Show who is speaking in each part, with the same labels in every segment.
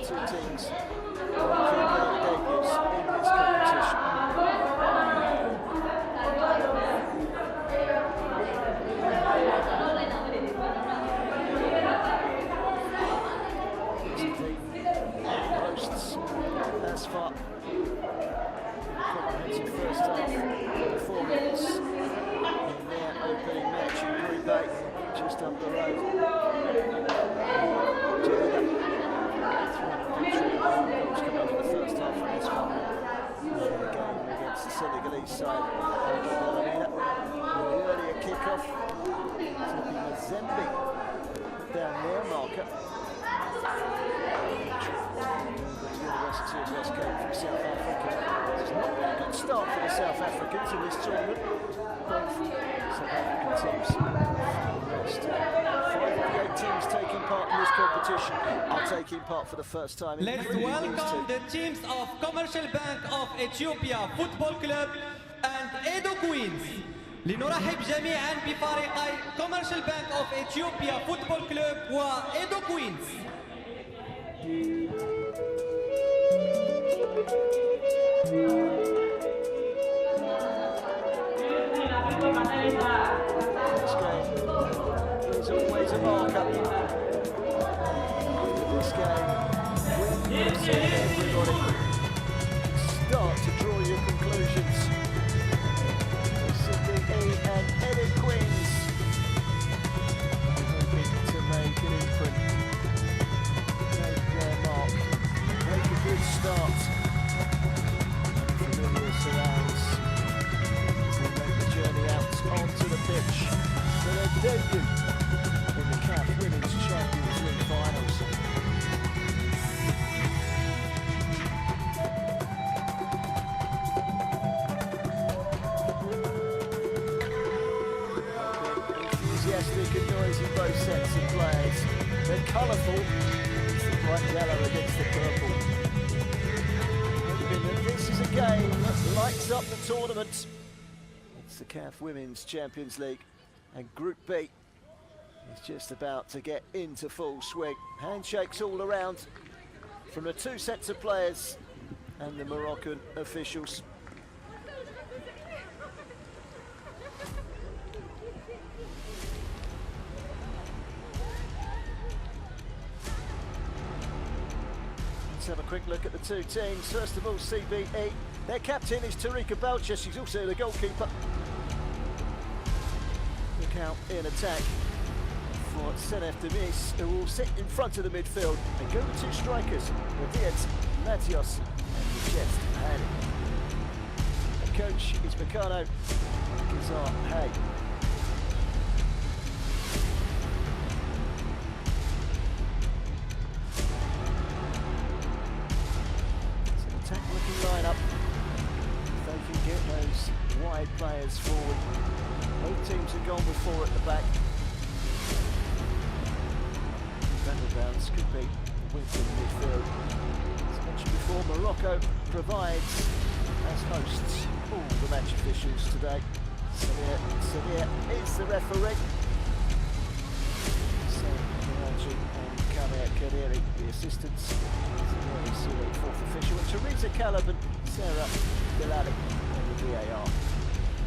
Speaker 1: two teams making their debuts in this competition. Hosts as far. Comprehensive first half performance in their opening match in Group A, just up the road. Coming in the first half from this one. Game against the Senegalese side. The earlier kick-off to be Mazembe down their marker. University of West came from South Africa. It's not been a good start for the South Africans in this tournament. Both South African teams lost. 5 of the 8 teams taking part in this competition are taking part for the first time.
Speaker 2: Let's welcome the teams of Commercial Bank of Ethiopia Football Club and EDO Queens. لنرحب جميعا بفريقي Commercial Bank of Ethiopia Football Club و EDO Queens.
Speaker 1: This game is always a marker. This game, when everybody start to draw your conclusions. CBE and EDO Queens hoping to make an imprint, make their mark, make a good start. Familiar surrounds as they make the journey out onto the pitch for their debut in the CAF Women's Champions League finals. Enthusiastic and noisy both sets of players. They're colourful. It's the bright yellow against the purple. This is a game that lights up the tournament. It's the CAF Women's Champions League, and Group B is just about to get into full swing. Handshakes all around from the 2 sets of players and the Moroccan officials. Let's have a quick look at the 2 teams. First of all, CBE. Their captain is Tarika Belcher. She's also the goalkeeper. Look out in attack for Senef Demis, who will sit in front of the midfield and go with 2 strikers, Radiat Matios and Majest Hani. The coach is Mikano Gizar Hay. Attack-looking line-up. If they can get those wide players forward. Both teams have gone with 4 at the back. Vanderbounds could be width in midfield. As mentioned before, Morocco provides, as hosts, all the match officials today. Samir is the referee. Sam Karaji and Kamea Kadiri, the assistants. Samir is the 4th official. And Teresa Calab and Sarah Bilali on the VAR.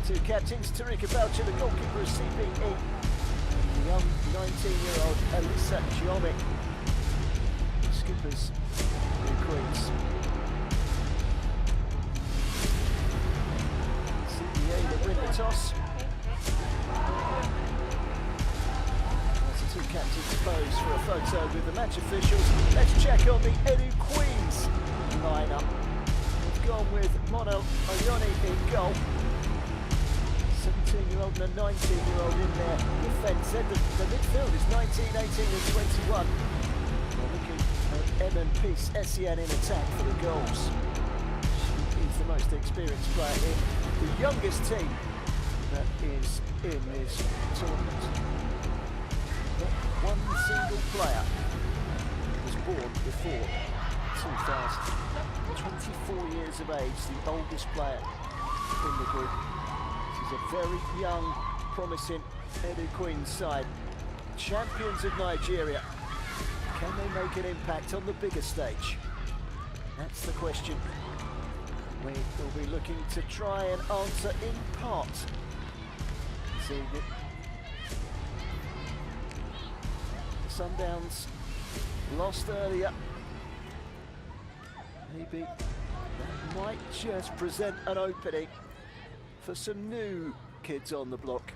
Speaker 1: 2 captains, Tarika Belcher, the goalkeeper of CBE, and the young 19-year-old Elisa Giome, skippers in Queens. CBE that win the toss. As the 2 captains pose for a photo with the match officials, let's check on the EDO Queens lineup. We've gone with Monel Oyoni in goal. 17-year-old and a 19-year-old in their defence. The midfield is 19, 18 and 21. We're looking at Emin Peace Essien in attack for the goals. She is the most experienced player in the youngest team that is in this tournament. Not one single player was born before 2000. 24 years of age, the oldest player in the group. A very young, promising EDO Queens side. Champions of Nigeria. Can they make an impact on the bigger stage? That's the question we will be looking to try and answer in part this evening. Sundowns lost earlier. Maybe that might just present an opening for some new kids on the block.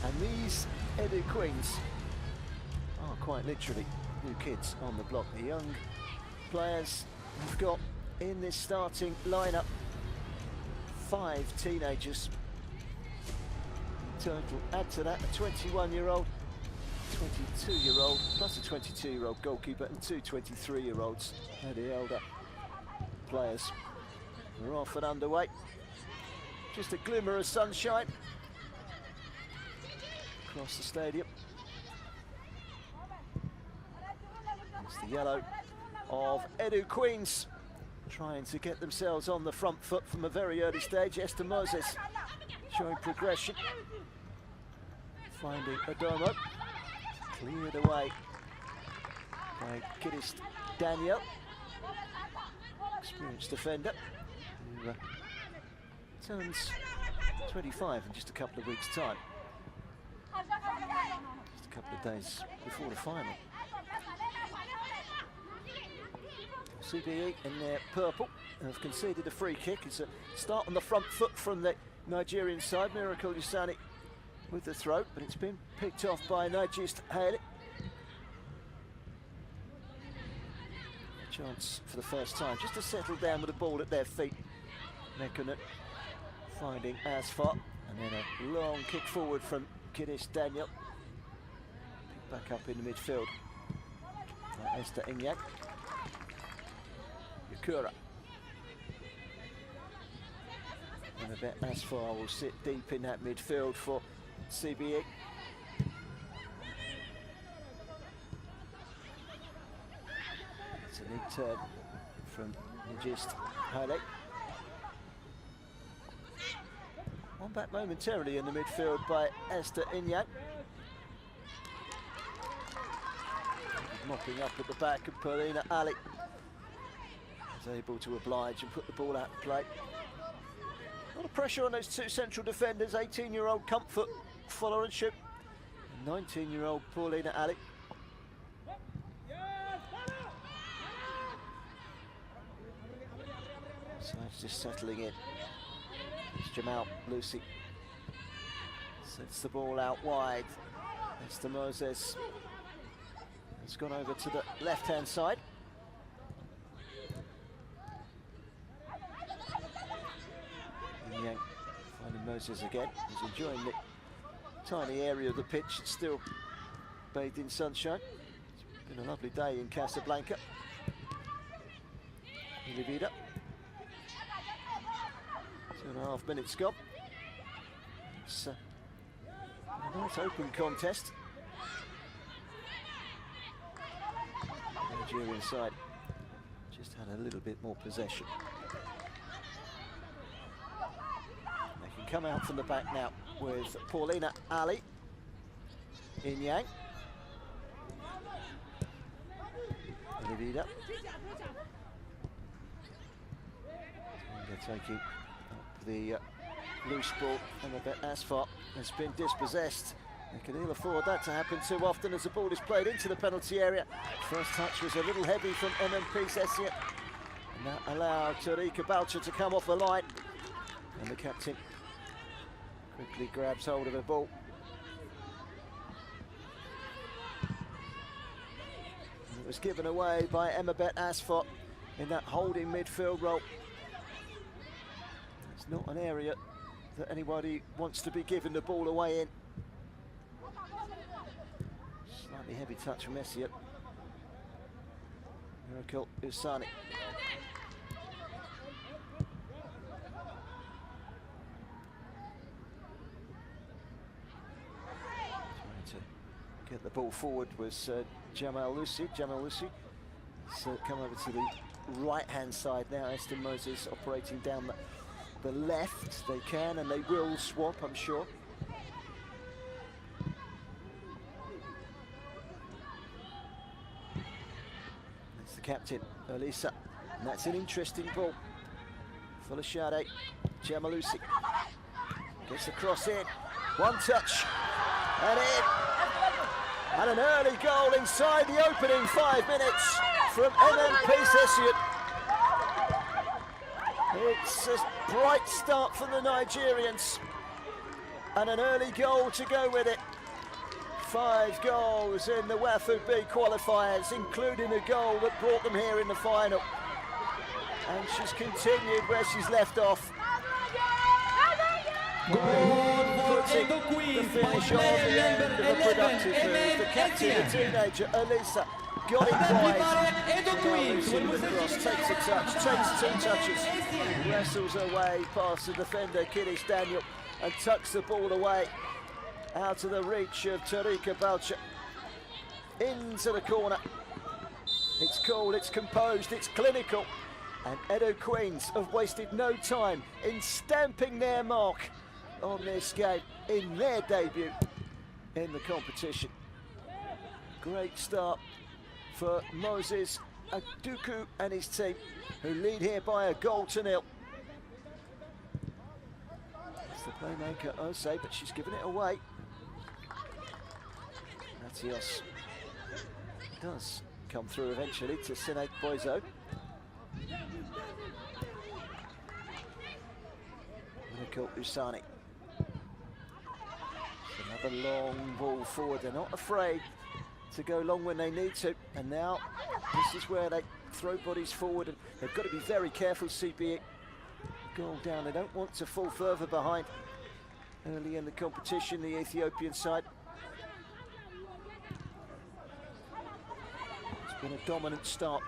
Speaker 1: And these EDO Queens are quite literally new kids on the block. The young players we've got in this starting lineup, 5 teenagers in total. Add to that a 21-year-old, 22-year-old, plus a 22-year-old goalkeeper and 2 23-year-olds. They're the elder players. We're off and underway. Just a glimmer of sunshine across the stadium. It's the yellow of EDO Queens, trying to get themselves on the front foot from a very early stage. Esther Moses showing progression, finding Adomo, cleared away by Kiddist Daniel, experienced defender, who turns 25 in just a couple of weeks' time. Just a couple of days before the final. CBE in their purple have conceded a free kick. It's a start on the front foot from the Nigerian side. Miracle Usani with the throw, but it's been picked off by Nigist Haley. A chance for the first time just to settle down with the ball at their feet. Mekunet finding Asfar, and then a long kick forward from Kiddist Daniel. Picked back up in the midfield by Esther Inyak. Yakura. And I bet Asfar will sit deep in that midfield for CBE. It's a neat turn from Nijist Haley. One back momentarily in the midfield by Esther Inyak. Mopping up at the back of Paulina Ali. Was able to oblige and put the ball out of play. A lot of pressure on those 2 central defenders, 18-year-old Comfort Followership and 19-year-old Paulina Ali. So it's just settling in. It's Jamal Lucy. Sets the ball out wide. Esther Moses has gone over to the left-hand side. Yang finding Moses again. He's enjoying the tiny area of the pitch, still bathed in sunshine. It's been a lovely day in Casablanca. Ilivida. 2.5 minutes gone. It's a nice open contest. The Nigerian side just had a little bit more possession. They can come out from the back now with Paulina Ali in Yang. Ilivida. They're taking the loose ball, and I bet Asfar has been dispossessed. They can ill afford that to happen too often as the ball is played into the penalty area. First touch was a little heavy from MMP Sessia, and that allowed Tarika Boucher to come off the line. And the captain quickly grabs hold of the ball. And it was given away by Emabet Asfar in that holding midfield role. It's not an area that anybody wants to be given the ball away in. Slightly heavy touch from Essiot. Miracle Usani. Trying to get the ball forward was Jamal Lucy. Jamal Lucy has come over to the right-hand side now. Esther Moses operating down the left. They can and they will swap, I'm sure. captain, Elisa. And that's an interesting ball. Full of Shade. Jamalusi gets the cross in. One touch. And in. And an early goal inside the opening 5 minutes from MMP Session. It's a bright start for the Nigerians. And an early goal to go with it. 5 goals in the WAFU B qualifiers, including a goal that brought them here in the final. And she's continued where she's left off. Putting the finish on the end of a productive move. The captain, the teenager, Elisa, got it wide. Losing the cross, takes a touch, takes 2 touches, wrestles away past the defender, Kiddish Daniel, and tucks the ball away out of the reach of Tarika Boucher. Into the corner. It's cool, it's composed, it's clinical. And Edo Queens have wasted no time in stamping their mark on this game in their debut in the competition. Great start for Moses Aduku and his team, who lead here by a 1-0. It's the playmaker Osei, but she's given it away. Matios does come through eventually to Sinead Boizo. Nicole Usani. Another long ball forward. They're not afraid to go long when they need to. And now this is where they throw bodies forward, and they've got to be very careful, CBE. Goal down. They don't want to fall further behind early in the competition, the Ethiopian side. It's been a dominant start.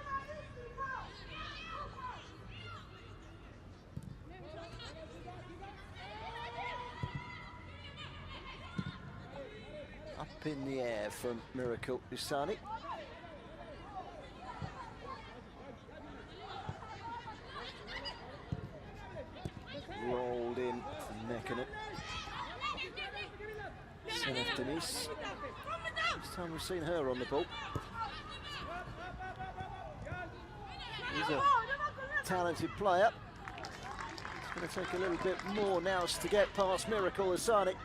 Speaker 1: Up in the air from Miracle Usani. Rolled in from Mekinen. Senef Denise. This time we've seen her on the ball. He's a talented player. It's going to take a little bit more now to get past Miracle Usani.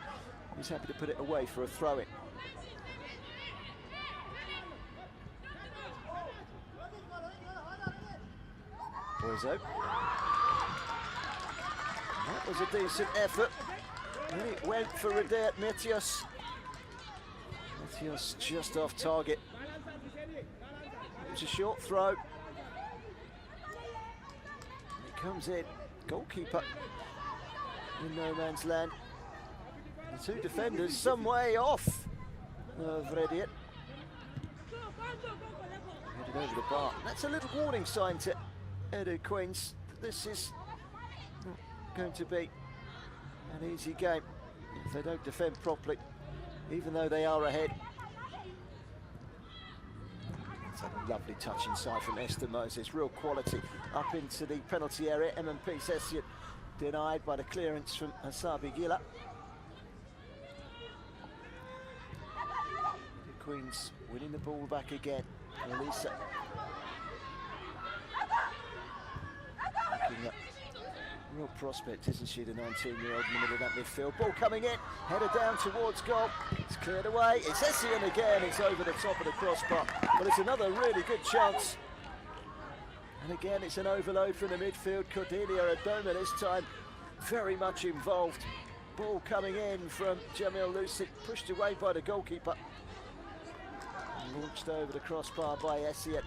Speaker 1: He's happy to put it away for a throw-in. Boizo. That was a decent effort. And it went for Radet Metios. Metios just off target. It was a short throw. And it comes in. Goalkeeper in no man's land. The 2 defenders some way off of Rediet. Headed over the bar. That's a little warning sign to Edo Queens. This is not going to be an easy game if they don't defend properly, even though they are ahead. It's a lovely touch inside from Esther Moses. Real quality up into the penalty area. MMP Session denied by the clearance from Asabi Gila. Queens winning the ball back again. Elisa. Looking at real prospect, isn't she, the 19-year-old in the middle of that midfield. Ball coming in, header down towards goal. It's cleared away. It's Essien again. It's over the top of the crossbar. But it's another really good chance. And again, it's an overload from the midfield. Cordelia Adoma this time very much involved. Ball coming in from Jamil Lucic, pushed away by the goalkeeper. Launched over the crossbar by Essien.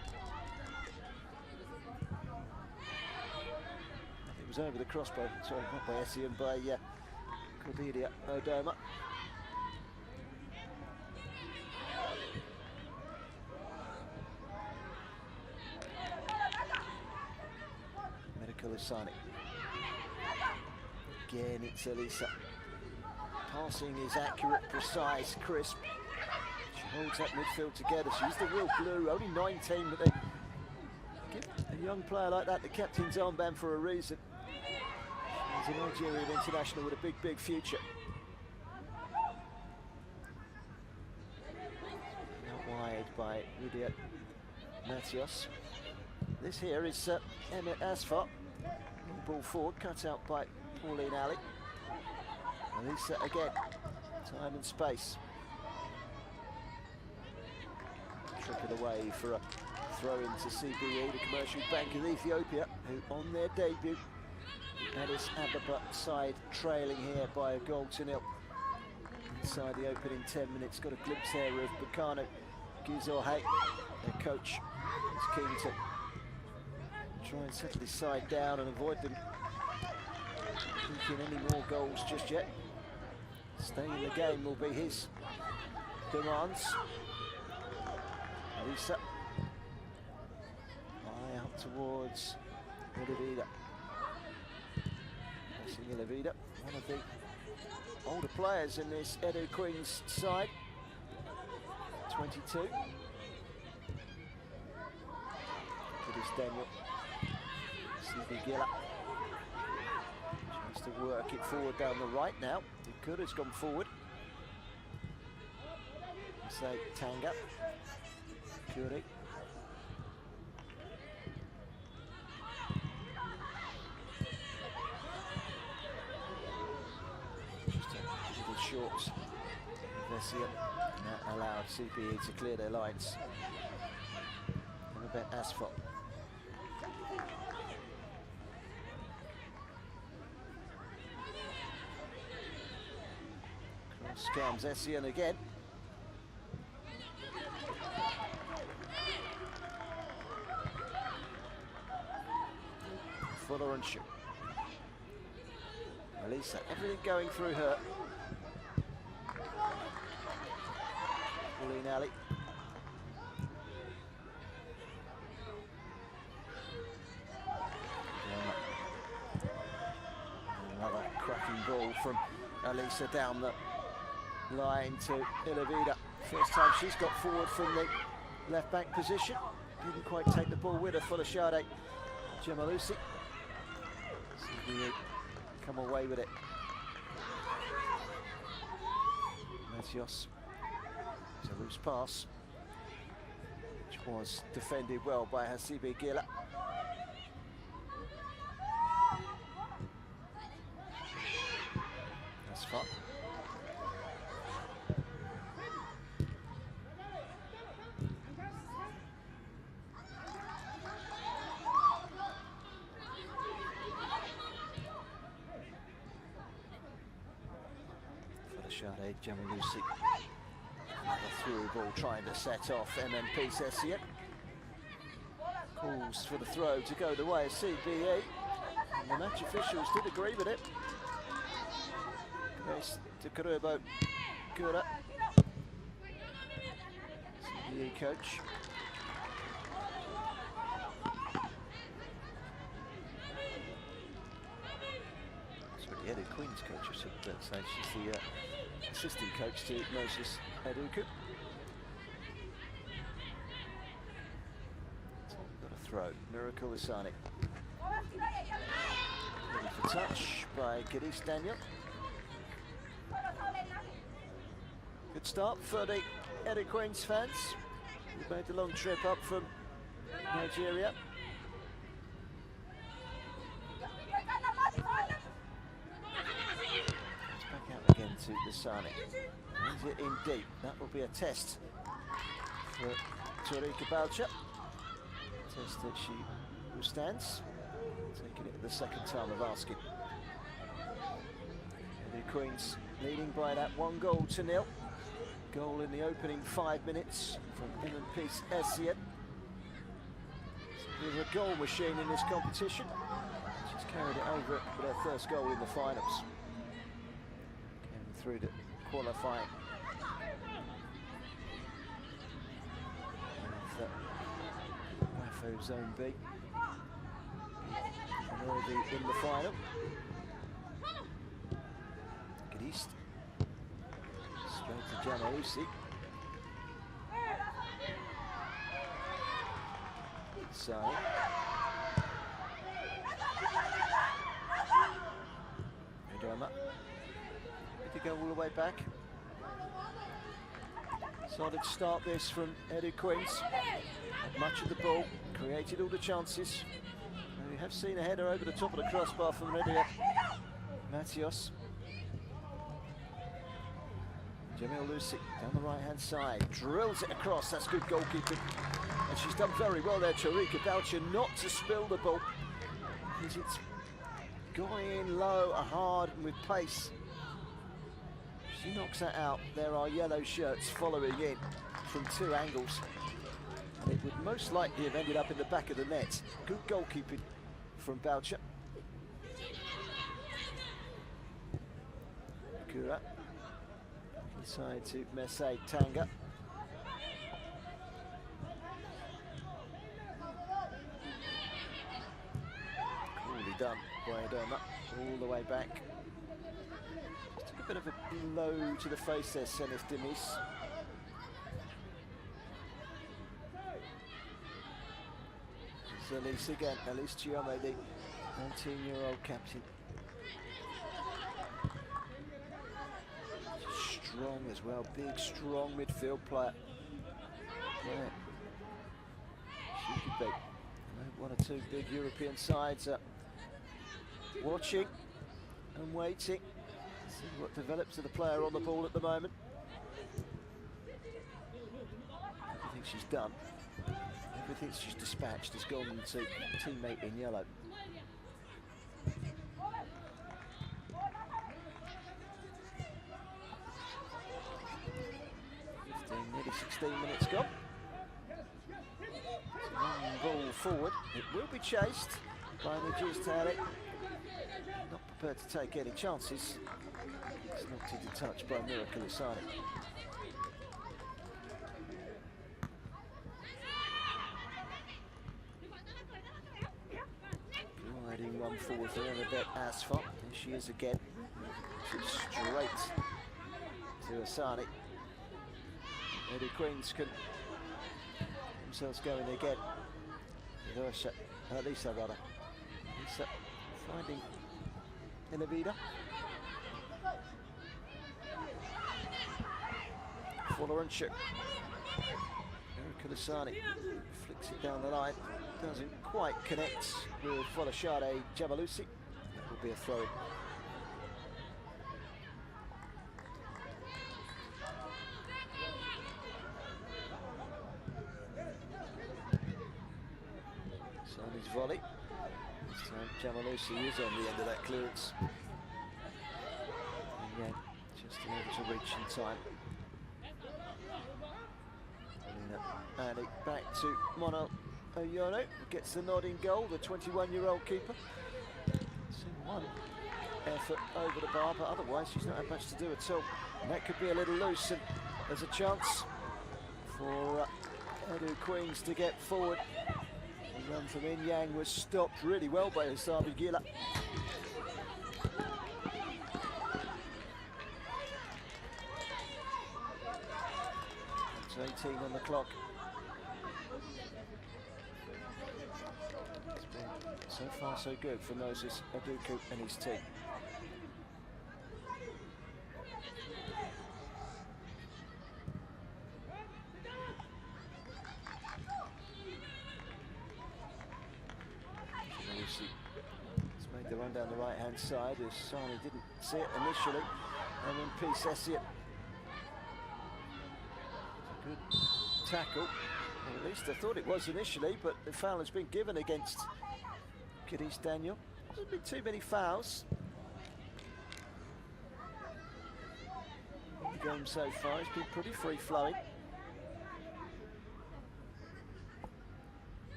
Speaker 1: It was over the crossbar, sorry, not by Essien, by Cordelia Odoma. Medical Usani. Again, it's Elisa. Passing is accurate, precise, crisp. Holds that midfield together. She's the real glue. Only 19, but they give a young player like that the captain's armband for a reason. She's a Nigerian international with a big, big future. Out wide by Rudia Matios. This here is Emmett Asphalt. Ball forward, cut out by Pauline Alley. Elisa again, time and space. Trip it away for a throw into CBE, the Commercial Bank of Ethiopia, who on their debut, Addis Ababa side trailing here by a goal to nil. Inside the opening 10 minutes, got a glimpse here of Bukano Gizorhe, their coach, is keen to try and settle his side down and avoid them making any more goals just yet. Staying in the game will be his demands. Elisa, eye up towards Ilavida. Passing Ilavida, one of the older players in this Edo Queens side, 22. It is Daniel. CB Gilla tries to work it forward down the right now. Good has gone forward. Say Tanga. Kuri. Just a little short. Vessia. That allowed CBE to clear their lines. And a bit Asphalt. Comes Essien again. Fuller and Shu. Elisa, everything going through her. Pauline Alley. Another cracking ball from Elisa down the line to Ilavida. First time she's got forward from the left back position. Didn't quite take the ball with her for the Shade Gemalusi. CBE come away with it. Matios. It's a loose pass, which was defended well by Hasibe Gila. That's fun. Shade Gemalusi. Another through ball trying to set off MMP Sessian. Calls for the throw to go the way of CBE. And the match officials did agree with it. Grace to Karubo Kura. CBE coach. Sorry, the Edo Queens coach, I should say. She's the assistant coach to Moses Eduku. So we've got a throw. Miracle Isani. Ready for touch by Kadis Daniel. Good start for the Edo Queens fans. We've made the long trip up from Nigeria. Again to the Sani. Is it in deep? That will be a test for Torika Balcha. Test that she withstands. Taking it the second time of asking. The Queens leading by that 1-0. Goal in the opening 5 minutes from M&P Essien. She's a goal machine in this competition. She's carried it over with her first goal in the finals. Through to qualifying. Wafo Zone B. And already in the final. Get east. Straight to Jamausi. So. Edoma. To go all the way back. Solid start this from EDO Queens. Much of the ball, created all the chances. And we have seen a header over the top of the crossbar from EDO. Matios. Jamil Lucy down the right-hand side, drills it across, that's good goalkeeping. And she's done very well there, Charika Boucher, not to spill the ball. Because it's going in low, hard, and with pace. She knocks that out. There are yellow shirts following in from 2 angles. And it would most likely have ended up in the back of the net. Good goalkeeping from Boucher. Kura. Inside to Mesay Tanga. Coolly done by Adoma, all the way back. Just took a bit of a blow to the face there, Senith Demis. So Elise again, Elise Chiome, the 19-year-old captain. Strong as well, big, strong midfield player. Yeah. She could be. One or 2 big European sides are watching and waiting. See what develops of the player on the ball at the moment. Everything she's done, everything she's dispatched has gone to teammate in yellow. Nearly 16 minutes gone. Long ball forward. It will be chased by Najis Tariq. Not prepared to take any chances. It's knocked into touch by Miracle Asani. Gliding run forward for Annabeth Asfar. There she is again. She's straight to Asani. EDO Queens can themselves going again. Lisa rather. Lisa finding Inavida. Florentiuk. Erica Lasani flicks it down the line. Doesn't quite connect with Folashade Jamalusi. That will be a throw-in. Sani's volley. This time Jamalusi is on the end of that clearance. And yeah, just able to reach in time. Annie back to Mono Oyono, gets the nod in goal, the 21-year-old keeper. Seen one effort over the bar, but otherwise she's not had much to do at all. And that could be a little loose, and there's a chance for EDO Queens to get forward. The run from In Yang was stopped really well by Hisabi Gila. It's 18 on the clock. It's been so far so good for Moses Aduku and his team. He's made the run down the right-hand side as Sani didn't see it initially, and then Peace Essiet. Good tackle, or at least I thought it was initially, but the foul has been given against Kadis Daniel. There's been too many fouls in the game so far. It's been pretty free-flowing.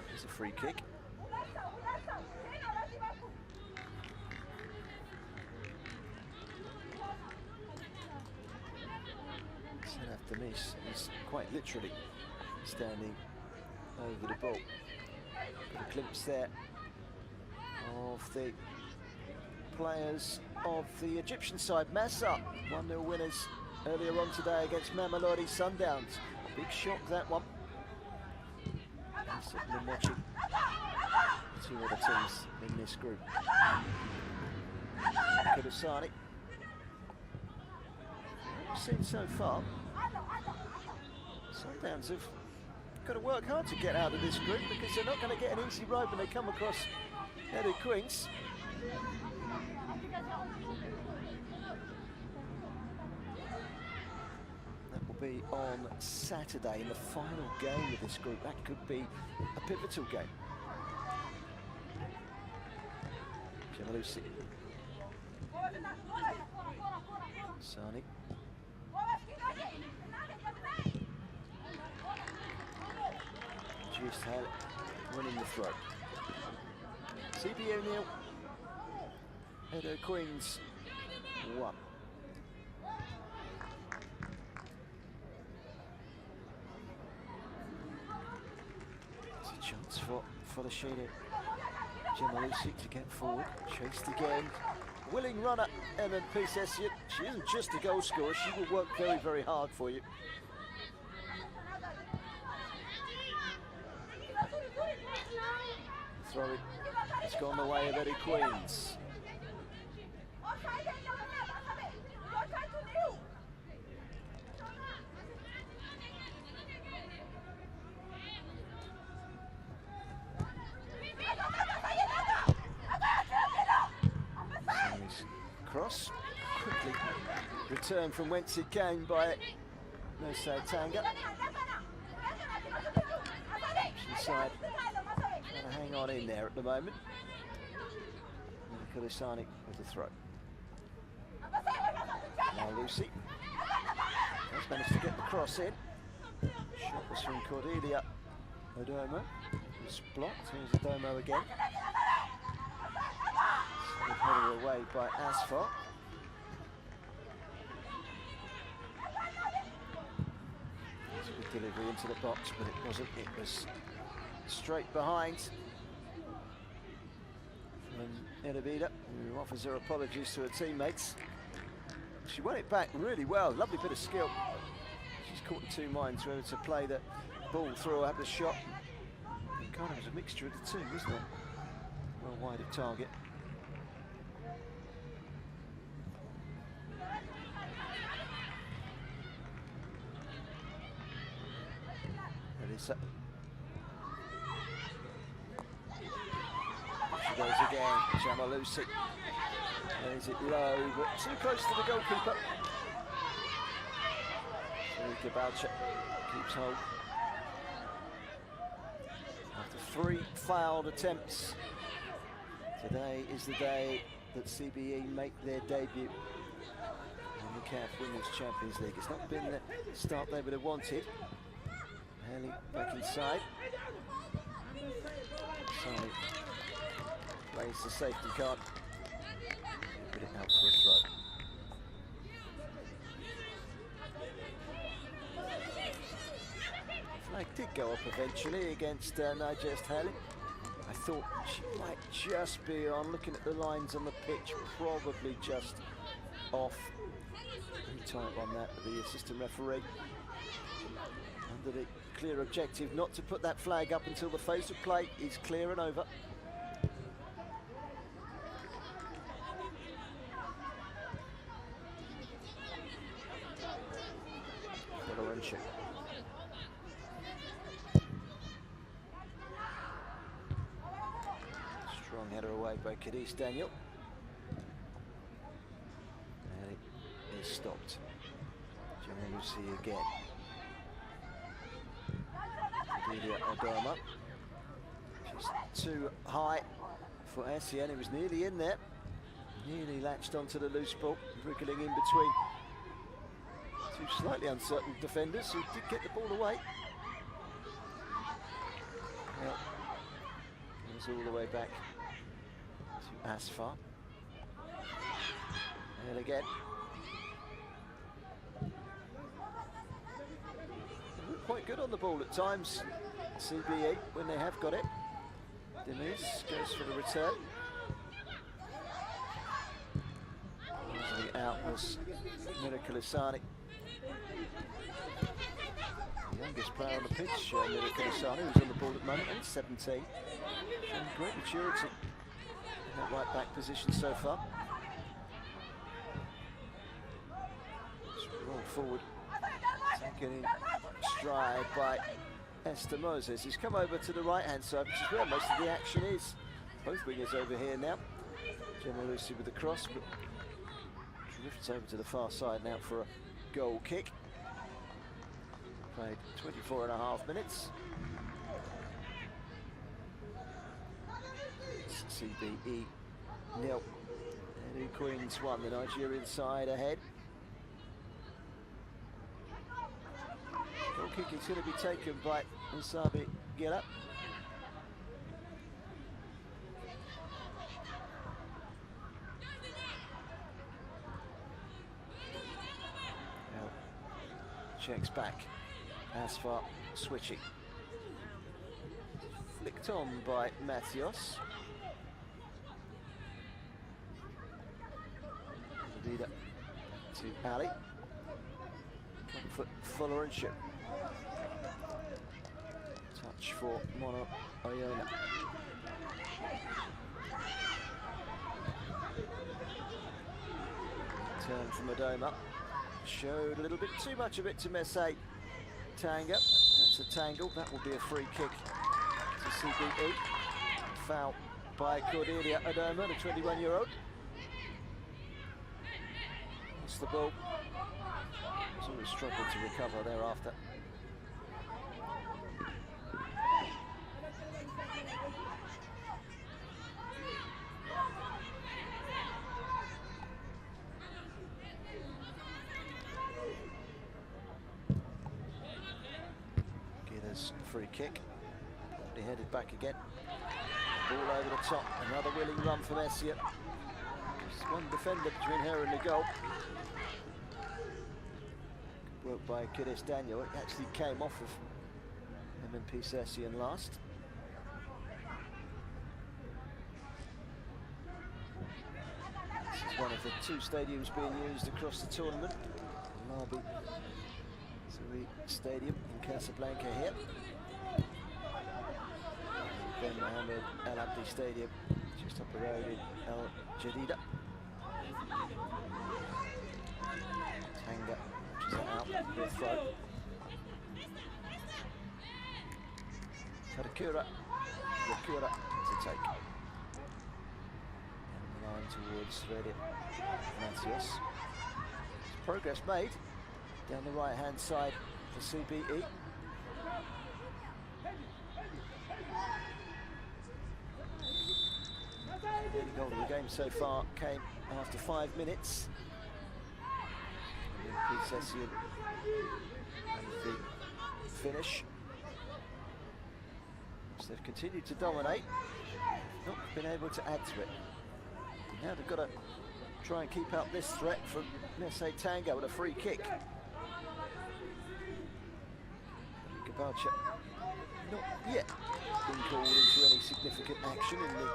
Speaker 1: There's a free kick. Demis is quite literally standing over the ball. Got a glimpse there of the players of the Egyptian side. Massa, 1-0 winners earlier on today against Mamelodi Sundowns. Big shock, that one. And sitting and watching the 2 other teams in this group. Kudasani. Seen so far. Sundowns have got to work hard to get out of this group because they're not going to get an easy road when they come across EDO Queens. That will be on Saturday in the final game of this group. That could be a pivotal game. Lucy. Sani. Just had winning the throw. CBE 0. EDO Queens 1. It's a chance for Folashini. Jemalusi to get forward, chased again. Willing runner, MMP Essien. She isn't just a goal scorer, she will work very, very hard for you. Throw it, it's gone the way of EDO Queens. Cross, quickly returned from whence it came by Nusa Tanga. Inside, trying to hang on in there at the moment. Kulisani with the throw. Now Lucy has managed to get the cross in. Shot was from Cordelia Odomo. It's blocked. Here's Odomo again. Headed away by Asphalt. It's a good delivery into the box, but it wasn't. It was straight behind from Edavida, who offers her apologies to her teammates. She won it back really well. Lovely bit of skill. She's caught in two minds whether to play the ball through or have the shot. It kind of was a mixture of the two, wasn't it? Well wide of target. She goes again, Jamalusi. Lays it low, but too close to the goalkeeper. Kabalcha keeps hold. After 3 fouled attempts, today is the day that CBE make their debut in the CAF Women's Champions League. It's not been the start they would have wanted. Haley back inside. Sani plays the safety card. Put it out for a throw. Flag did go up eventually against Nigest Haley. I thought she might just be on, looking at the lines on the pitch, probably just off. Very tight on that, the assistant referee. Under the clear objective not to put that flag up until the phase of play is clear and over. Strong header away by Cadiz Daniel. And it is stopped. Jamalusi again. Cordelia Odomo. She's too high for Essien. It was nearly in there. Nearly latched onto the loose ball, wriggling in between two slightly uncertain defenders who did get the ball away. Well, it was all the way back to Asfar. And again. Quite good on the ball at times, CBE, when they have got it. Denise goes for the return. Losing out was Mirakalasani. The youngest player on the pitch, Mirakalasani, who's on the ball at the moment, and 17. Showing great maturity in that right back position so far. Just roll forward, taken in try by Esther Moses. He's come over to the right-hand side, which is where most of the action is. Both wingers over here now. Gemma Lucy with the cross, but drifts over to the far side now for a goal kick. Played 24.5 minutes. CBE 0. Edo Queens 1, the Nigerian side ahead. Goal kick is going to be taken by Musabi Gila. Now, checks back. Asfar switching. Flicked on by Mathios. Leader to Ali. For Fullerenship. Touch for Mono Iona. Turn from Adoma. Showed a little bit too much of it to Messe Tanga. That's a tangle. That will be a free kick to CBE. Foul by Cordelia Adoma, the 21-year-old. That's the ball. He's always struggled to recover thereafter. Gilla's free kick. He headed back again. Ball over the top. Another willing run from Essia. Just one defender between her and the goal. Work by Kidis Daniel. It actually came off of MNP Sessian last. This is one of the two stadiums being used across the tournament. Marbi Zuri Stadium in Casablanca here. Ben Mohammed Al Abdi Stadium just up the road in Al Jadida. Tanga out with throw. Karakura to take. And the line towards Reddit Mathias. Progress made down the right hand side for CBE. The only goal of the game so far came after 5 minutes. Sessian and the finish. So they've continued to dominate, not been able to add to it. Now they've got to try and keep up this threat from Messe Tanga with a free kick. Gabalcha not yet been called into any significant action in the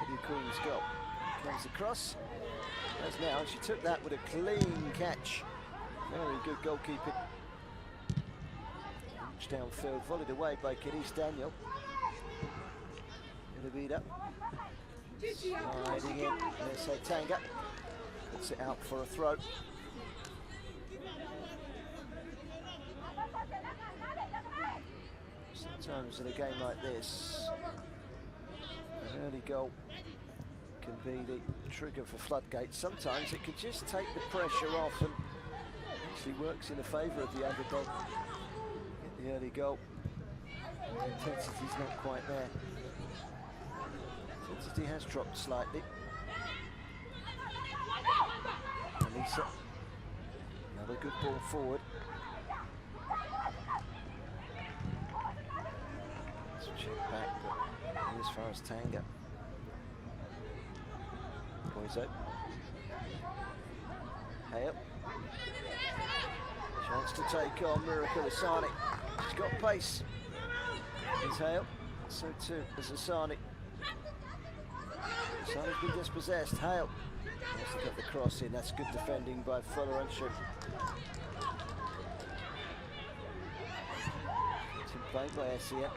Speaker 1: Eddie Queen's goal. Comes across. As now, she took that with a clean catch. Very good goalkeeping. Reached downfield, volleyed away by Kidis Daniel. Ilabida. Sliding in, Messe Tanga. Puts it out for a throw. Sometimes in a game like this, an early goal can be the trigger for floodgates. Sometimes it can just take the pressure off and actually works in the favour of the underdog. Get the early goal. The intensity's not quite there. Intensity has dropped slightly. Elisa, another good ball forward. Let's check back, but as far as Tanga. Poiso. Hale. Chance to take on Miracle Asani. She's got pace. Is Hale. So too is Asani. Asani's been dispossessed. Hale. Has to get the cross in. That's good defending by Fullerenship. It's in play by Essia.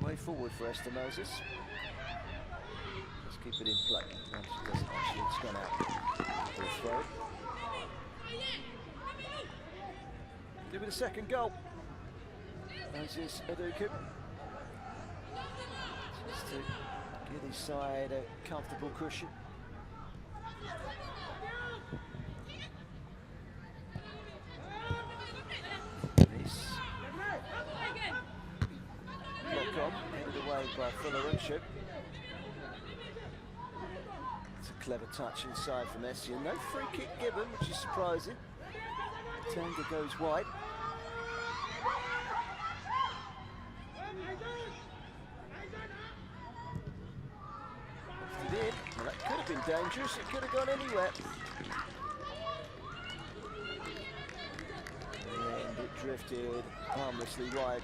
Speaker 1: Way forward for Esther Moses. Just keep it in play. No, she doesn't actually, it's gone out for a throw. Do with the second goal. Moses Aduku. Just to give his side a comfortable cushion. Block on, headed away by Fuller-Unship. It's a clever touch inside from Essien. No free kick given, which is surprising. Tanga goes wide. Lifted in. Well, that could have been dangerous. It could have gone anywhere. And it drifted harmlessly wide.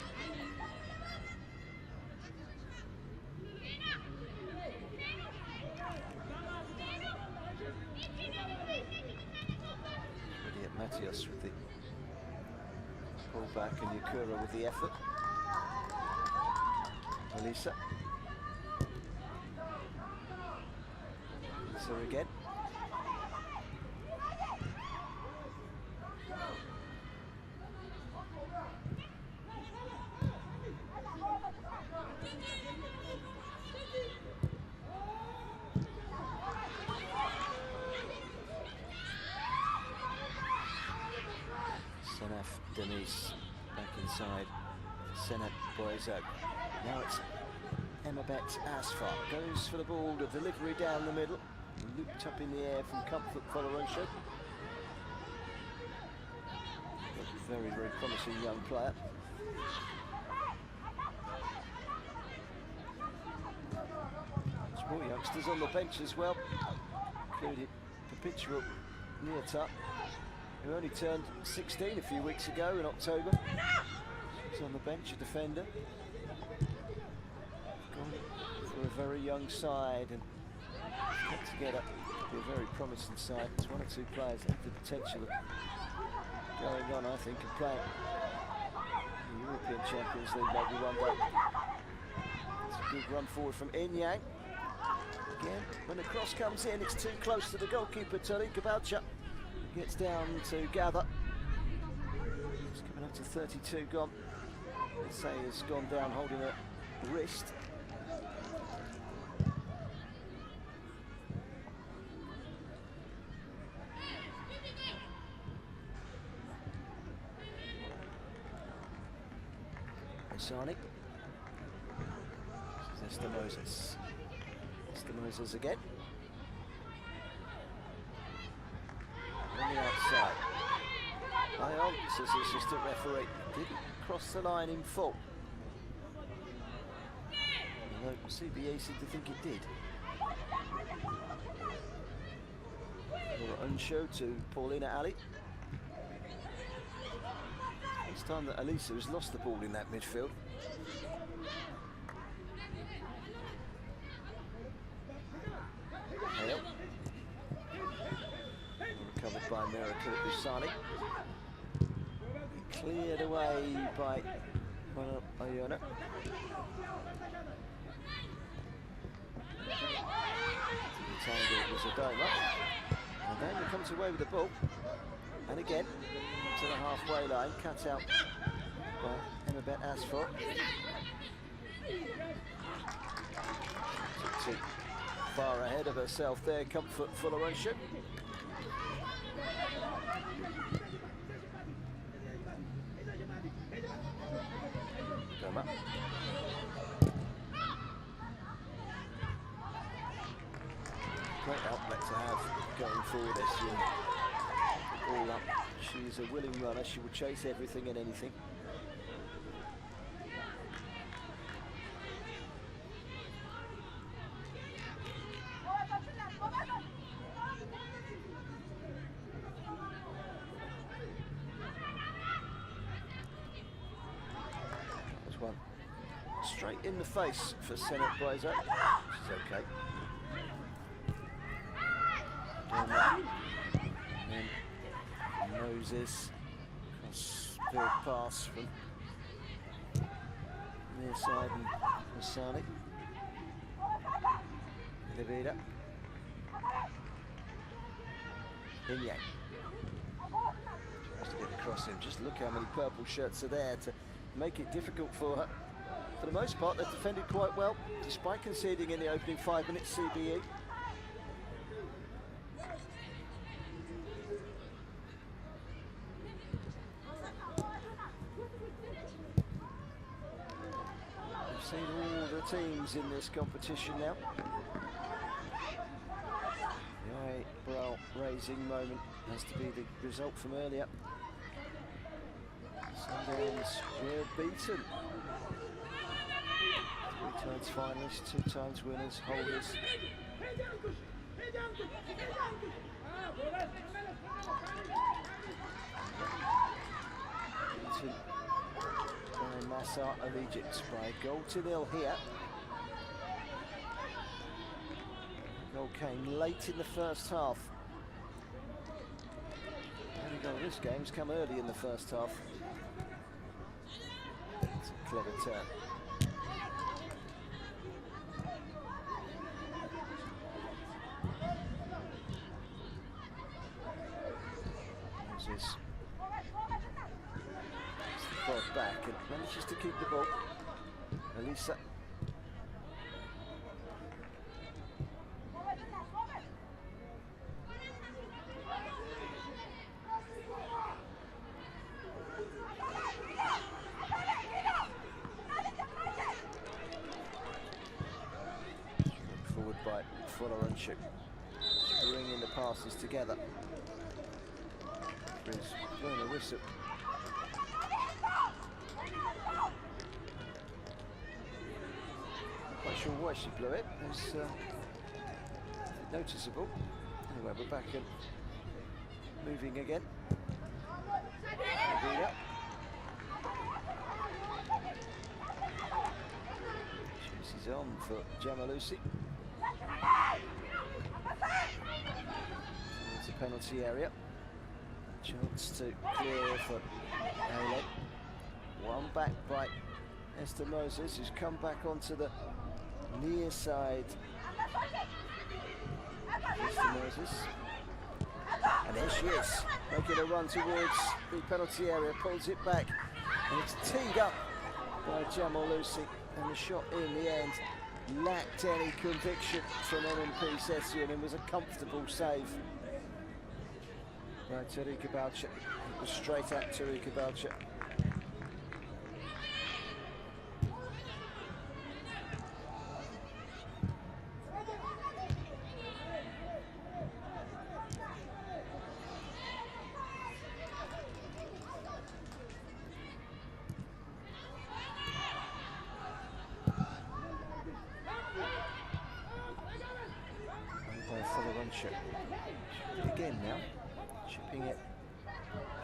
Speaker 1: Matias with the pull back and Yakura with the effort. Elisa. So again. Denise back inside. Senat Boyzak. Now it's Emabet Asfar. Goes for the ball, the delivery down the middle. Looped up in the air from comfort Fuller-Unship. Very, very promising young player. Small youngsters on the bench as well, including Perpetual Neartup, who only turned 16 a few weeks ago in October. He's on the bench, a defender. Gone for a very young side and put together to be a very promising side. There's one or two players that have the potential of going on, I think, and playing the European Champions League maybe one day. It's a good run forward from Inyang. Again, when the cross comes in, it's too close to the goalkeeper, Tony Kabalcha. Gets down to gather. It's coming up to 32 gone. Let's say has gone down holding a wrist. Sani. Esther Moses again. On the outside. Ion, says the assistant referee, didn't cross the line in full. Although CBE seemed to think it did. Unshow to Paulina Ali. It's time that Elisa has lost the ball in that midfield. Hale. Recovered by America Busani. Cleared away by Iona. Tango was a dome up. And then he comes away with the ball. And again, to the halfway line, cut out by Emabet Asfar. Far ahead of herself there, comfort Fuller-Unship. Doma. Great outlet to have going forward as she all up. She's a willing runner, she will chase everything and anything. There's one straight in the face for Senat Boyzak. She's okay. And then Moses, cross-field pass from near side and Masani. Levida. Inyang. Tries to get across him. Just look how many purple shirts are there to make it difficult for her. For the most part, they've defended quite well, despite conceding in the opening 5 minutes, CBE. We've seen all the teams in this competition now. The eyebrow-raising moment has to be the result from earlier. Sundowns were beaten. 3 times finalists, 2 times winners, holders. Beaten by Massa of Egypt by 1-0 here. Goal came late in the first half. The only goal of this game's come early in the first half. It's a clever turn. Moses. It's the ball back and manages to keep the ball. Elisa. Forward by Fuller-Unship, bringing the passes together. Chris blowing a whistle. Not quite sure why she blew it. It's noticeable. Anyway, we're back and moving again. She's on for Jamalusi. It's a penalty area. Chance to clear for Ale. One back by Esther Moses, who's come back onto the near side. Esther Moses. And there she is, making a run towards the penalty area, pulls it back, and it's teed up by Jamalusi. And the shot in the end lacked any conviction from MNP Session and was a comfortable save by Tarika Balcha. It was straight at Tarika Balcha. Fuller-Unship. Again now, chipping it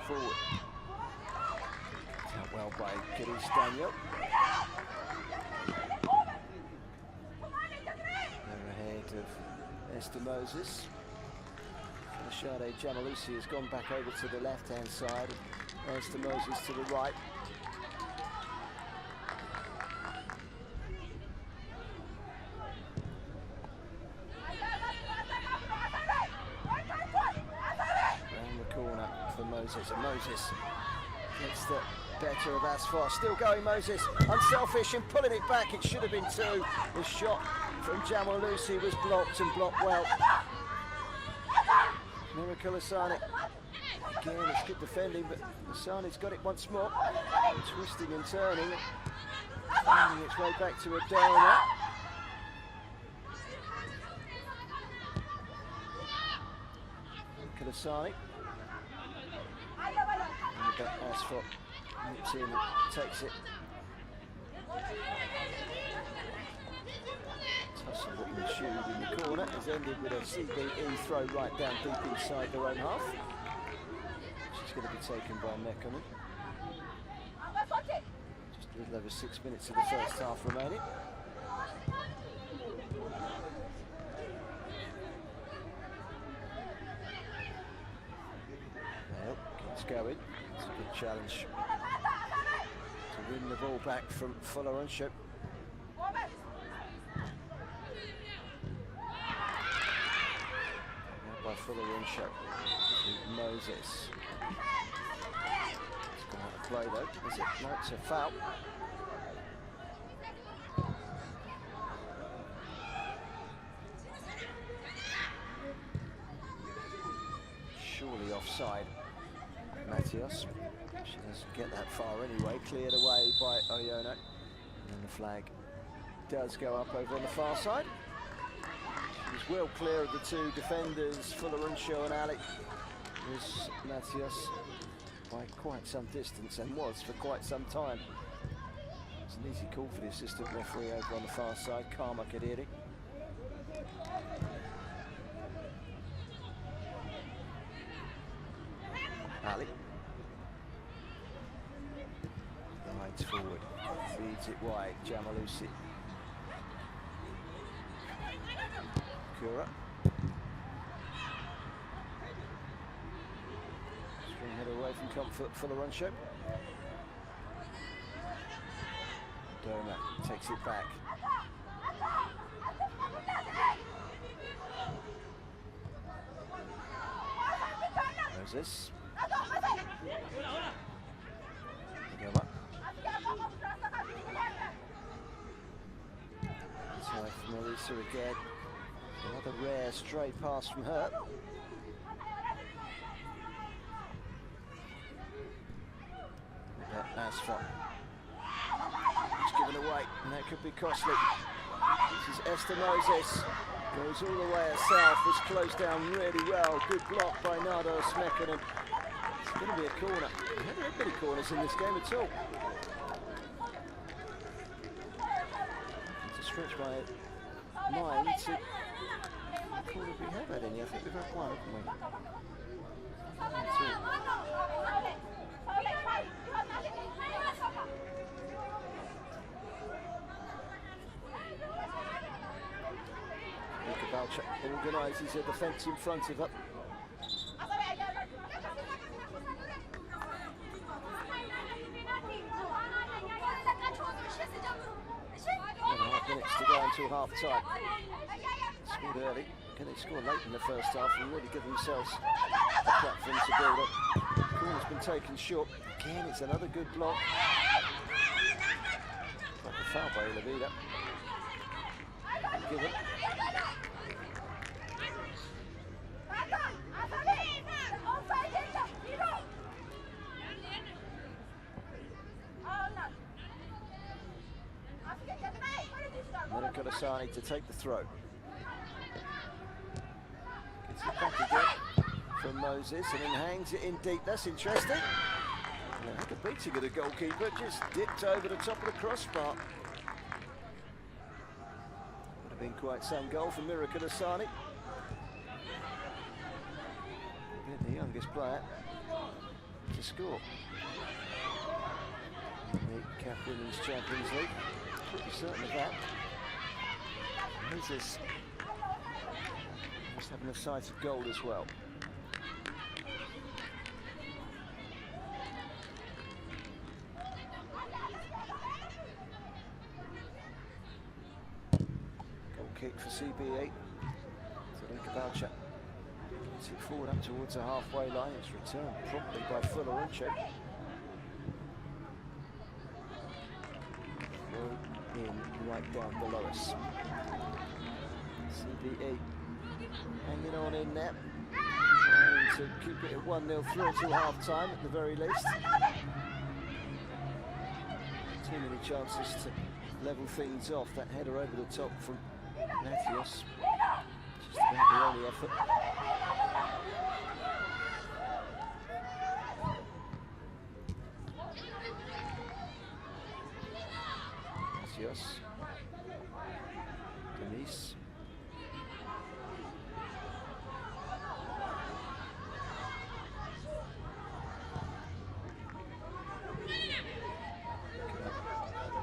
Speaker 1: forward. Out well by Kiris Daniel. They're ahead of Esther Moses. Shade Jamalusi has gone back over to the left-hand side. Esther Moses to the right. Moses, and Moses gets the better of Asfar. Still going Moses, unselfish and pulling it back. It should have been 2. The shot from Jamalusi was blocked and blocked well. Miracle Asani. Again, it's good defending, but Asani's got it once more. Twisting and turning, finding its way back to Adana. Miracle Asani. Asfar nips in, takes it. Tussle that ensued in the corner has ended with a CBE throw right down deep inside their own half. She's going to be taken by Mekkonen. Just a little over 6 minutes of the first half remaining. Well, keeps going. It's a good challenge to win the ball back from Fuller-Unship. by Fuller-Runcho to Moses. It's gone out of play though, is it? No, it's a foul. Surely offside. Matthias. She doesn't get that far anyway. Cleared away by Oyono. And the flag does go up over on the far side. She's well clear of the two defenders, Fuller-Runcho and Ali. Was Matthias by quite some distance, and was for quite some time. It's an easy call for the assistant referee over on the far side, Karma Kadiri. Ali. Rides forward, feeds it wide, Jamalusi. Kura. String head away from comfort for the run show. Doma takes it back. Moses. Doma. Inside from Marisa again. Another rare stray pass from her. Asphalt. It's given away, and that could be costly. This is Esther Moses. Goes all the way herself, was closed down really well. Good block by Nardo Smekinen. It's going to be a corner. We haven't had many corners in this game at all. To stretch my mind to what corner we have had any. I think we've had one, haven't we? Organises a defence in front of her. Minutes to go until half time. Scored early. Can they score late in the first half and really give themselves a platform to build up? Corner's been taken short. Again, it's another good block. Like a foul by Olavida. Given. Asani to take the throw. Gets it back again from Moses and then hangs it in deep. That's interesting. And had the beating of the goalkeeper, just dipped over the top of the crossbar. Would have been quite some goal for Mira Asani. The youngest player to score in the CAF Women's Champions League. Pretty certain of that. Moses must have a sight of goal as well. Goal kick for CBE. Tarinka Boucher gets it forward up towards the halfway line. It's returned promptly by Fuller-Runcho. In right down below us. CBE hanging on in there, trying to keep it at 1-0 through until half time at the very least. Too many chances to level things off. That header over the top from Matthias, just about the only effort. Matthias, Denise.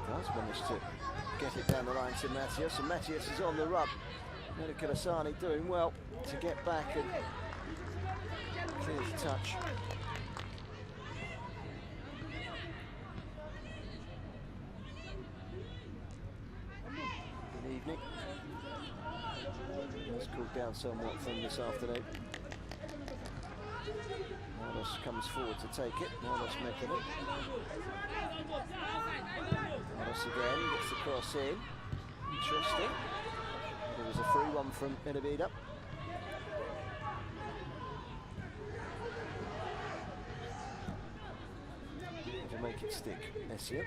Speaker 1: Does manage to get it down the line to Matthias, and Matthias is on the run. Medica Asani doing well to get back and clear the touch. Good evening. It's cooled down somewhat from this afternoon. Marlos comes forward to take it. Marlos making it. Marlos again gets the cross in. Interesting. There was a free one from EDO. Never make it stick. Essien.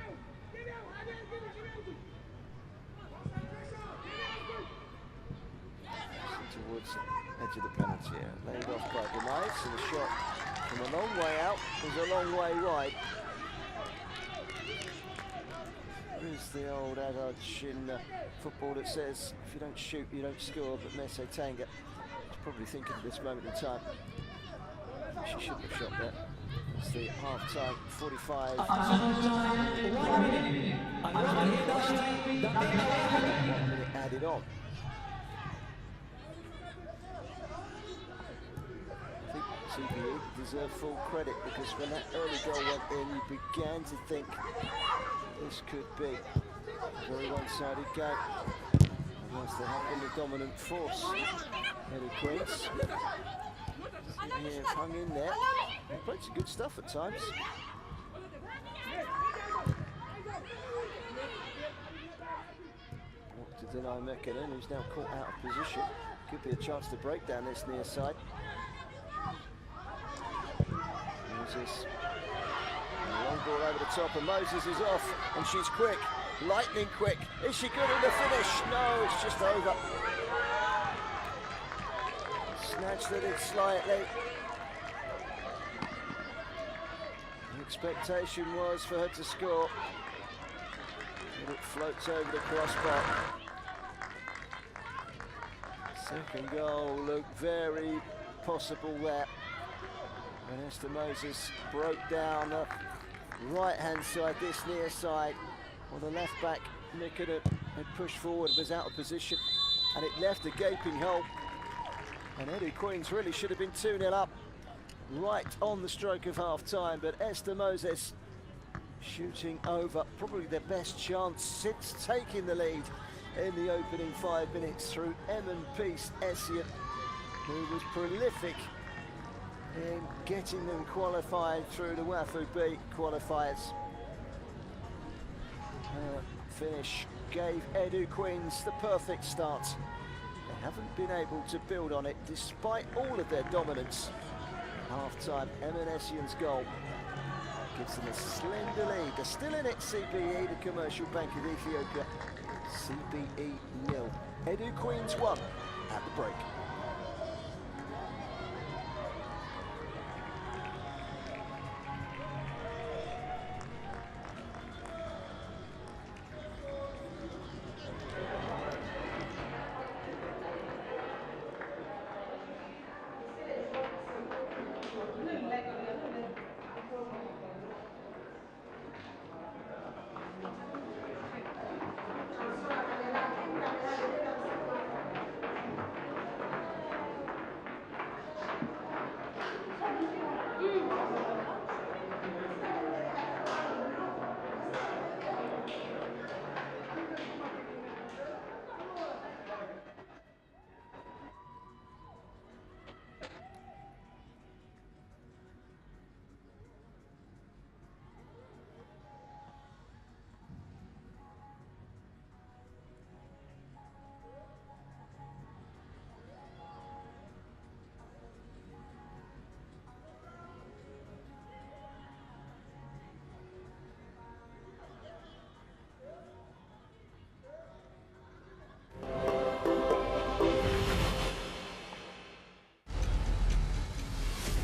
Speaker 1: Towards the edge of the penalty area. Laid off by Gomez, and the shot from a long way out was a long way wide. There's the old adage in football that says if you don't shoot, you don't score, but Messe Tanga is probably thinking at this moment in time she shouldn't have shot there. It's the half-time 45. 1 minute added on. I think CBE deserve full credit because when that early goal went in, you began to think this could be a very one-sided game. Unless they have been the dominant force. EDO Queens. CBE have hung in there. They played some good stuff at times. Not to deny Mekinen, who's now caught out of position. Could be a chance to break down this near side. Moses. Long ball over the top, and Moses is off, and she's quick, lightning quick. Is she good in the finish? No, it's just over. Snatched at it slightly. The expectation was for her to score, but it floats over the crossbar. Second goal looked very possible there. And Esther Moses broke down the right-hand side, this near side, while the left-back Mekinen had pushed forward, was out of position, and it left a gaping hole. And EDO Queens really should have been 2-0 up right on the stroke of half-time, but Esther Moses shooting over probably their best chance since taking the lead in the opening 5 minutes through Peace Essien, who was prolific in getting them qualified through the WAFU B qualifiers. Her finish gave EDO Queens the perfect start. They haven't been able to build on it despite all of their dominance. Half-time, Essien's goal gives them a slender lead. They're still in it, CBE, the Commercial Bank of Ethiopia. CBE 0. EDO Queens 1 at the break.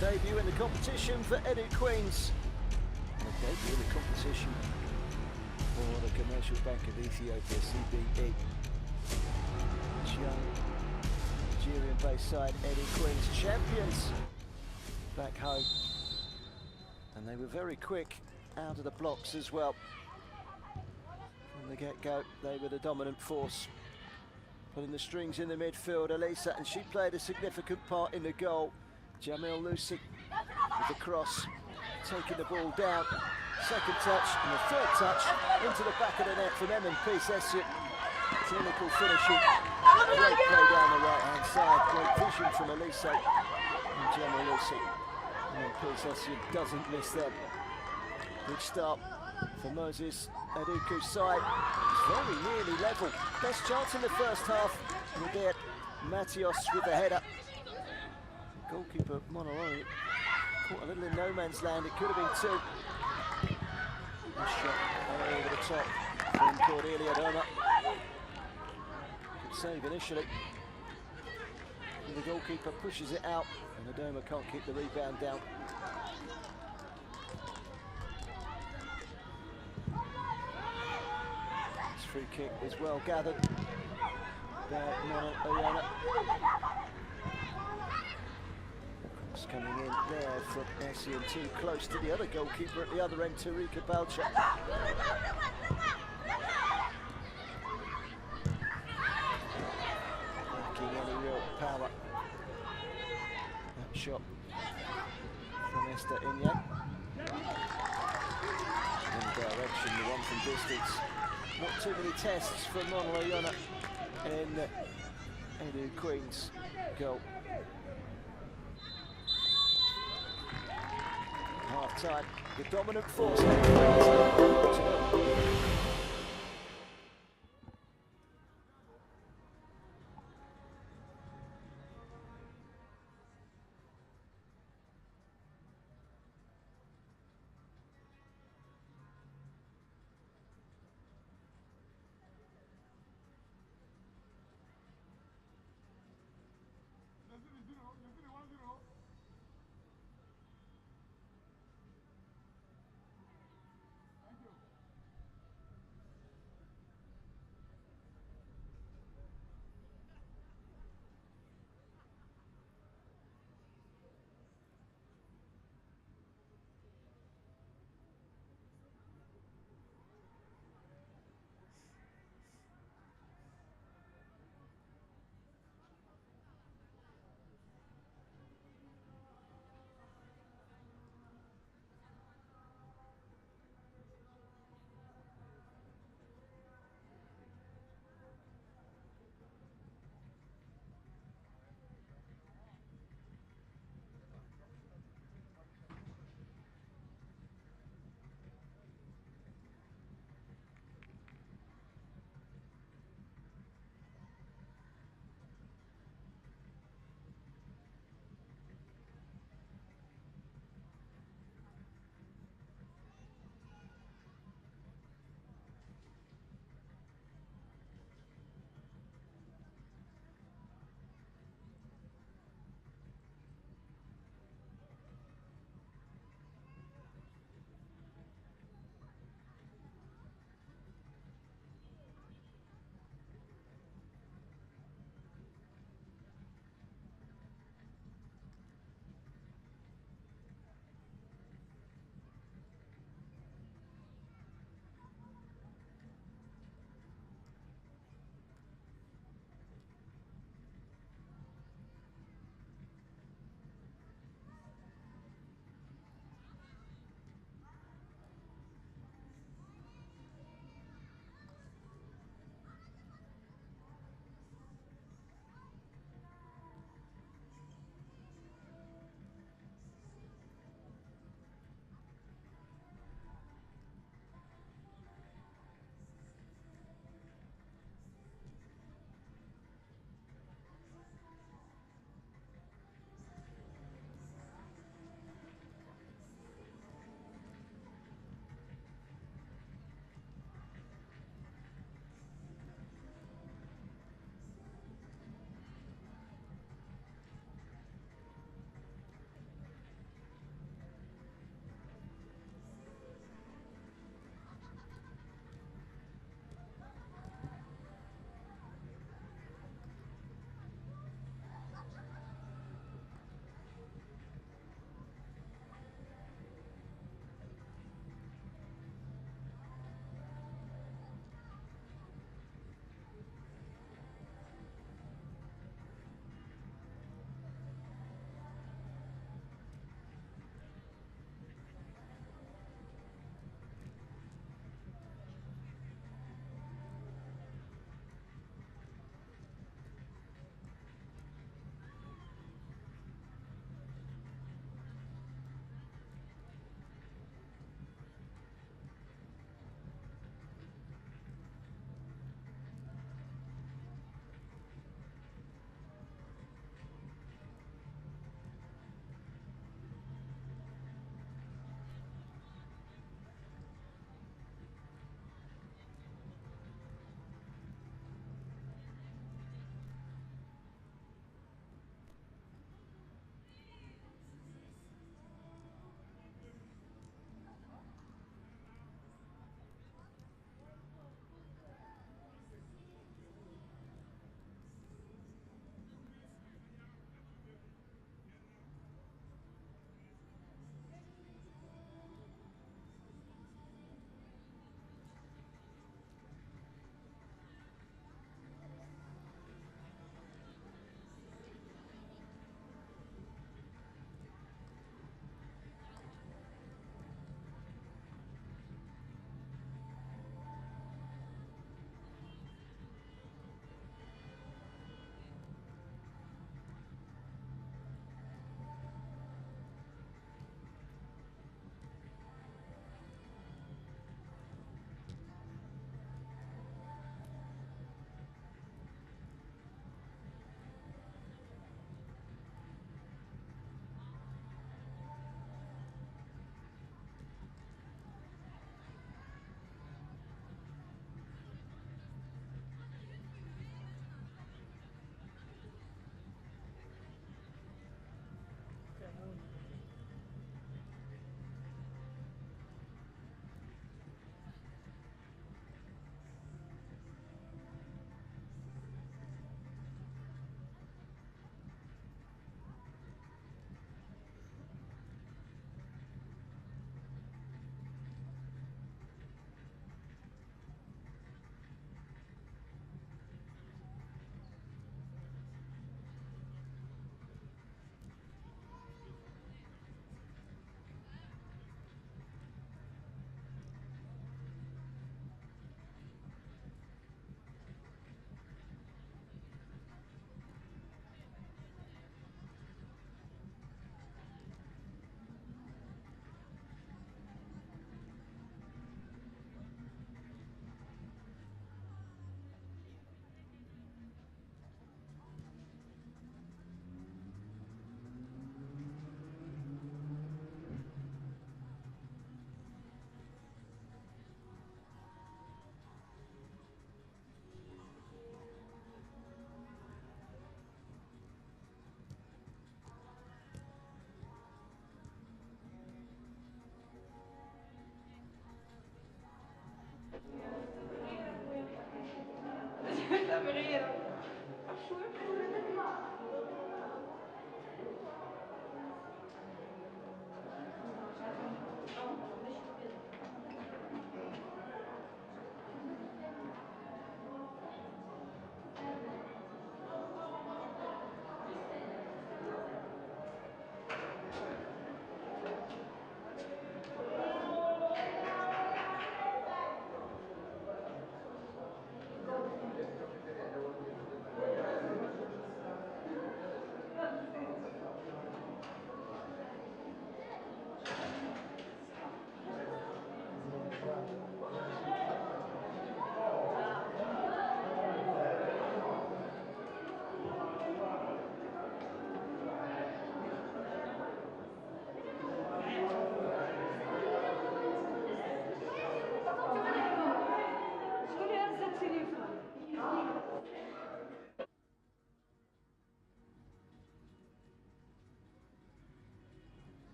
Speaker 1: Debut in the competition for EDO Queens. And a debut in the competition for the Commercial Bank of Ethiopia, CBE. Young Nigerian-based side, EDO Queens, champions back home. And they were very quick out of the blocks as well. From the get-go, they were the dominant force. Putting the strings in the midfield, Elisa, and she played a significant part in the goal. Jamil Lucy with the cross, taking the ball down. Second touch and the third touch into the back of the net from Peace Essien. Clinical finishing. Great play down the right-hand side. Great vision from Elisa and Jamil Lucy. And Essien doesn't miss them. Good start for Moses Aduku's side. It's very nearly level. Best chance in the first half. We'll get Matios with the header. Goalkeeper Monoloni caught a little in no man's land. It could have been two. Good shot over the top from Cordelia Doma. Good save initially. And the goalkeeper pushes it out, and Adoma can't keep the rebound down. This free kick is well gathered by Mono Oyana. Cross coming in there from Essien, too close to the other goalkeeper at the other end, Tarika Balcha. Lacking any real power. That shot from Esther Inyan. In direction, the one from distance. Not too many tests for Mono Oyana in Edu Queen's goal. Half time, the dominant force.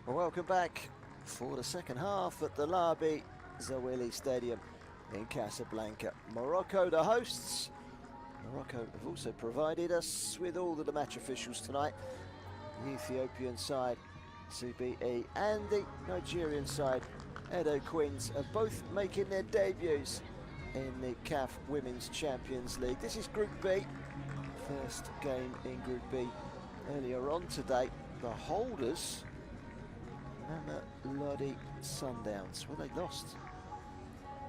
Speaker 1: Well, welcome back for the second half at the Labi Zawili Stadium in Casablanca. Morocco, the hosts. Morocco have also provided us with all of the match officials tonight. The Ethiopian side, CBE, and the Nigerian side, EDO Queens, are both making their debuts in the CAF Women's Champions League. This is Group B, first game in Group B. Earlier on today, the holders, Mamelodi Sundowns, well, they lost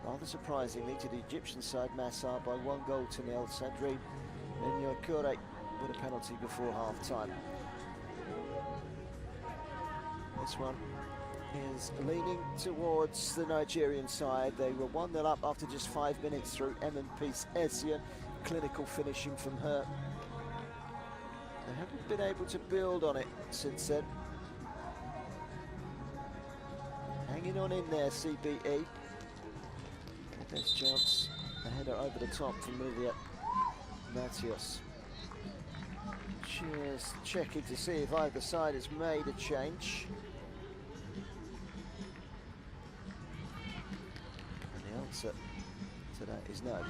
Speaker 1: rather surprisingly to the Egyptian side, Massar, by 1-0. Sadri Nyakure with a penalty before half-time. This one is leaning towards the Nigerian side. They were 1-0 up after just 5 minutes through Peace Essien. Clinical finishing from her. They haven't been able to build on it since then. Hanging on in there, CBE. Best chance, a header over the top from Livia Matios. Just checking to see if either side has made a change. And the answer to that is no.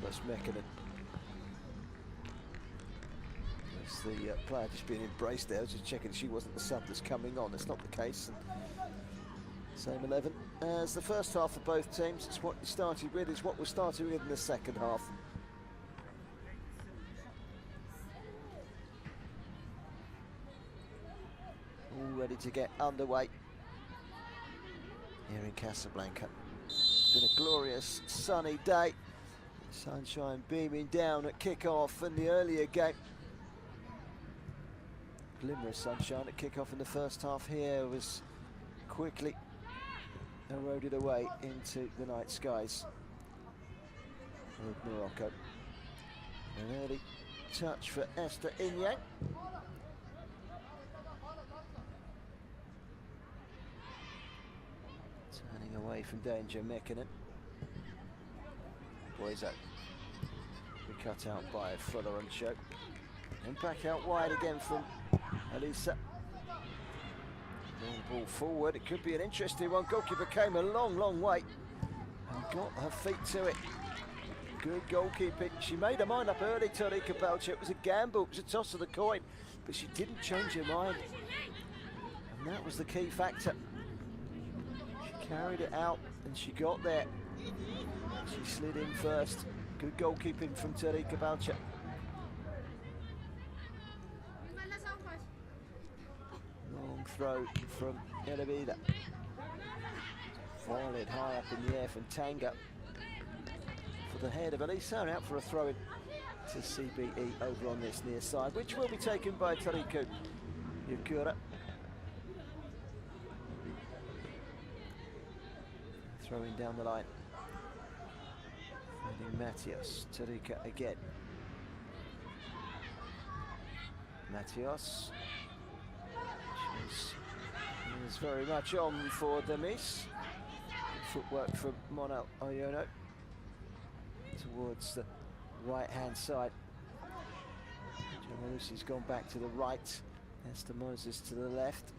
Speaker 1: That's Mekinen. As the player just being embraced there, I was just checking she wasn't the sub that's coming on. That's not the case. And same 11 as the first half for both teams. It's what you started with, is what we're starting with in the second half. All ready to get underway here in Casablanca. It's been a glorious sunny day. Sunshine beaming down at kick-off in the earlier game. Glimmer of sunshine at kick-off in the first half here was quickly eroded away into the night skies of Morocco. An early touch for Esther Inyang. Turning away from danger, Mekinen. Boyzo. Be cut out by Fuller and Choke. And back out wide again from Elisa. Long ball forward, it could be an interesting one. Goalkeeper came a long way and got her feet to it. Good goalkeeping. She made her mind up early, Tarika Belcher. It was a gamble, it was a toss of the coin, but she didn't change her mind. And that was the key factor. She carried it out and she got there. She slid in first. Good goalkeeping from Tarika Belcher. Long throw from Elavida. Volleyed high up in the air from Tanga for the head of Elisa, and out for a throw-in to CBE over on this near side, which will be taken by Tariku Yukura. Throwing down the line. Finding Matios. Tarika again. Matios. Is very much on for Demis. Footwork from Monel Oyono towards the right-hand side. Gianluci's gone back to the right. Esther Moses to the left.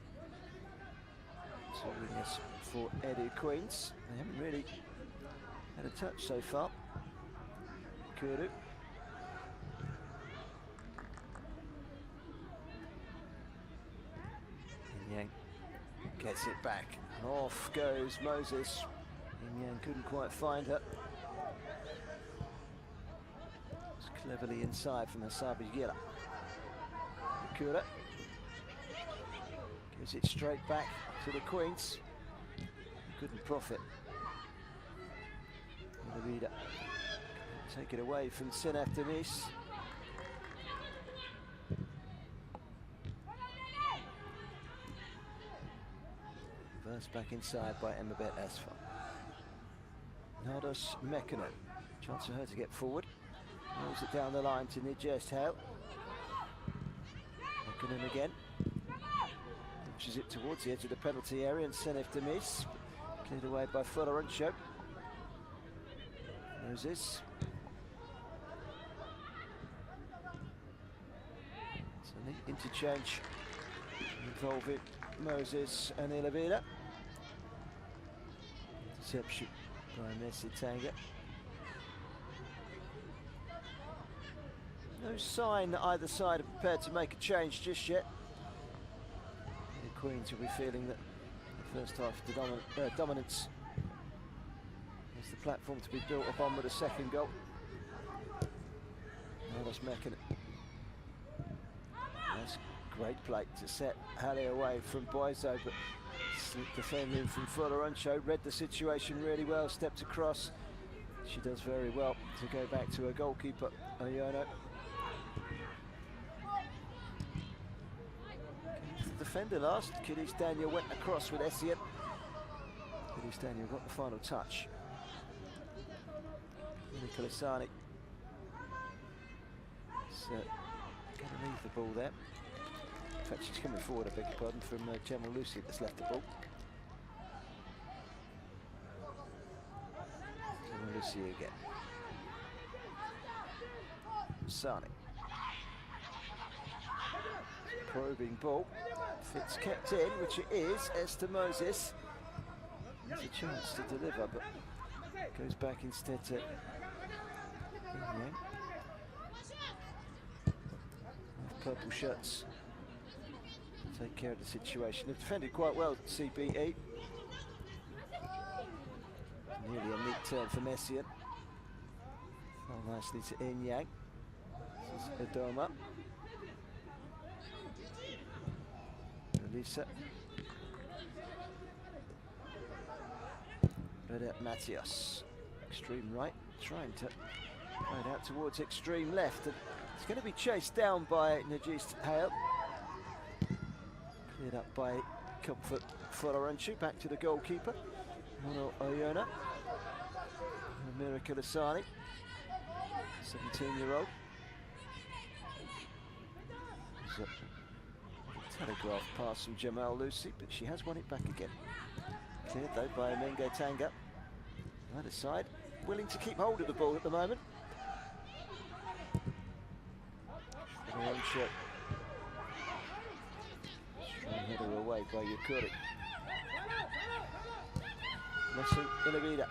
Speaker 1: So wingers for EDO Queens. They haven't really had a touch so far. Kuru. Inyang gets it back. Off goes Moses. Inyang couldn't quite find her. It's cleverly inside from Hasabi Gira. Kura gives it straight back to the Queens. Couldn't profit. Navida take it away from Sinaf Demis. Burst back inside by Emabet Asfa. Nardos Mekano. Chance for her to get forward. Rolls it down the line to Nijest Hale. Looking in again. Pushes it towards the edge of the penalty area, and Senef Demis cleared away by Fodoruncho. Moses. It's a neat interchange involving Moses and Ilavida. Interception by Messi Tanga. No sign that either side are prepared to make a change just yet. The Queens will be feeling that the first half dominance is the platform to be built upon with a second goal. Now that's Mekin. That's great play to set Halle away from Boiso, but defending from Fodoruncho read the situation really well, stepped across. She does very well to go back to her goalkeeper, Oyono. The defender last, Kidis Daniel went across with Essien. Kidis Daniel got the final touch. Nicolasani. So, going to leave the ball there. In fact, she's coming forward, I beg your pardon, from Gemma Lucy that's left the ball. Gemma Lucy again. Sani. Probing ball. If it's kept in, which it is, Esther Moses has a chance to deliver, but goes back instead to purple shirts. Take care of the situation. They've defended quite well, CBE. Nearly a neat turn for Messian. Fell nicely to In Yang. This is Adoma. Elisa. Reda Matias. Extreme right, trying to ride out towards extreme left. And it's going to be chased down by Nijest Hale. Cleared up by Comfort Fodoruncho, back to the goalkeeper, Mono Oyona. Miracle Asani, 17-year-old. Telegraph pass from Jamal Lucy, but she has won it back again. Cleared though by Mengo Tanga. Either side, willing to keep hold of the ball at the moment. Fodoruncho. Strong header away by Yukuri. Messi Ilavida.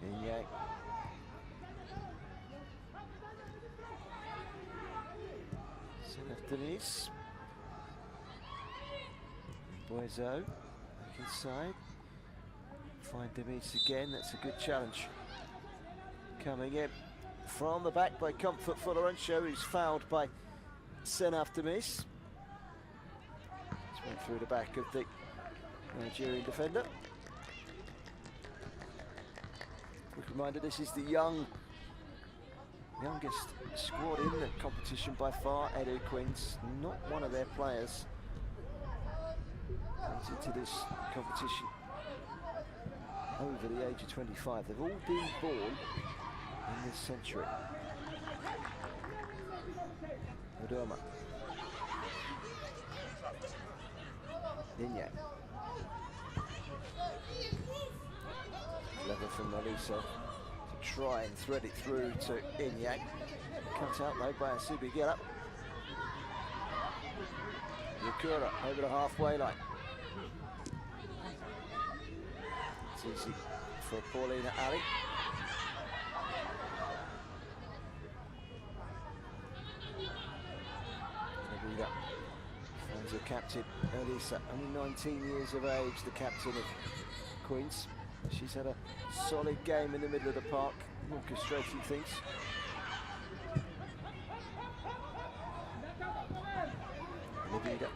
Speaker 1: Inyang. Senef Denise. Boiso back inside. Find Denise again, that's a good challenge. Coming in from the back by Comfort Fodoruncho, who's fouled by Senaf Demis. Just went through the back of the Nigerian defender. Quick reminder, this is the youngest squad in the competition by far, Edo Queens. Not one of their players comes into this competition over the age of 25. They've all been born in this century. Odoma. Ninyang. Clever from Melissa to try and thread it through to Inyang. Cut out though by Asubi Gillap. Yukura over the halfway line. It's easy for Paulina Ali. Finds her captain, Elisa, only 19 years of age, the captain of Queens. She's had a solid game in the middle of the park, orchestrating things. Levida.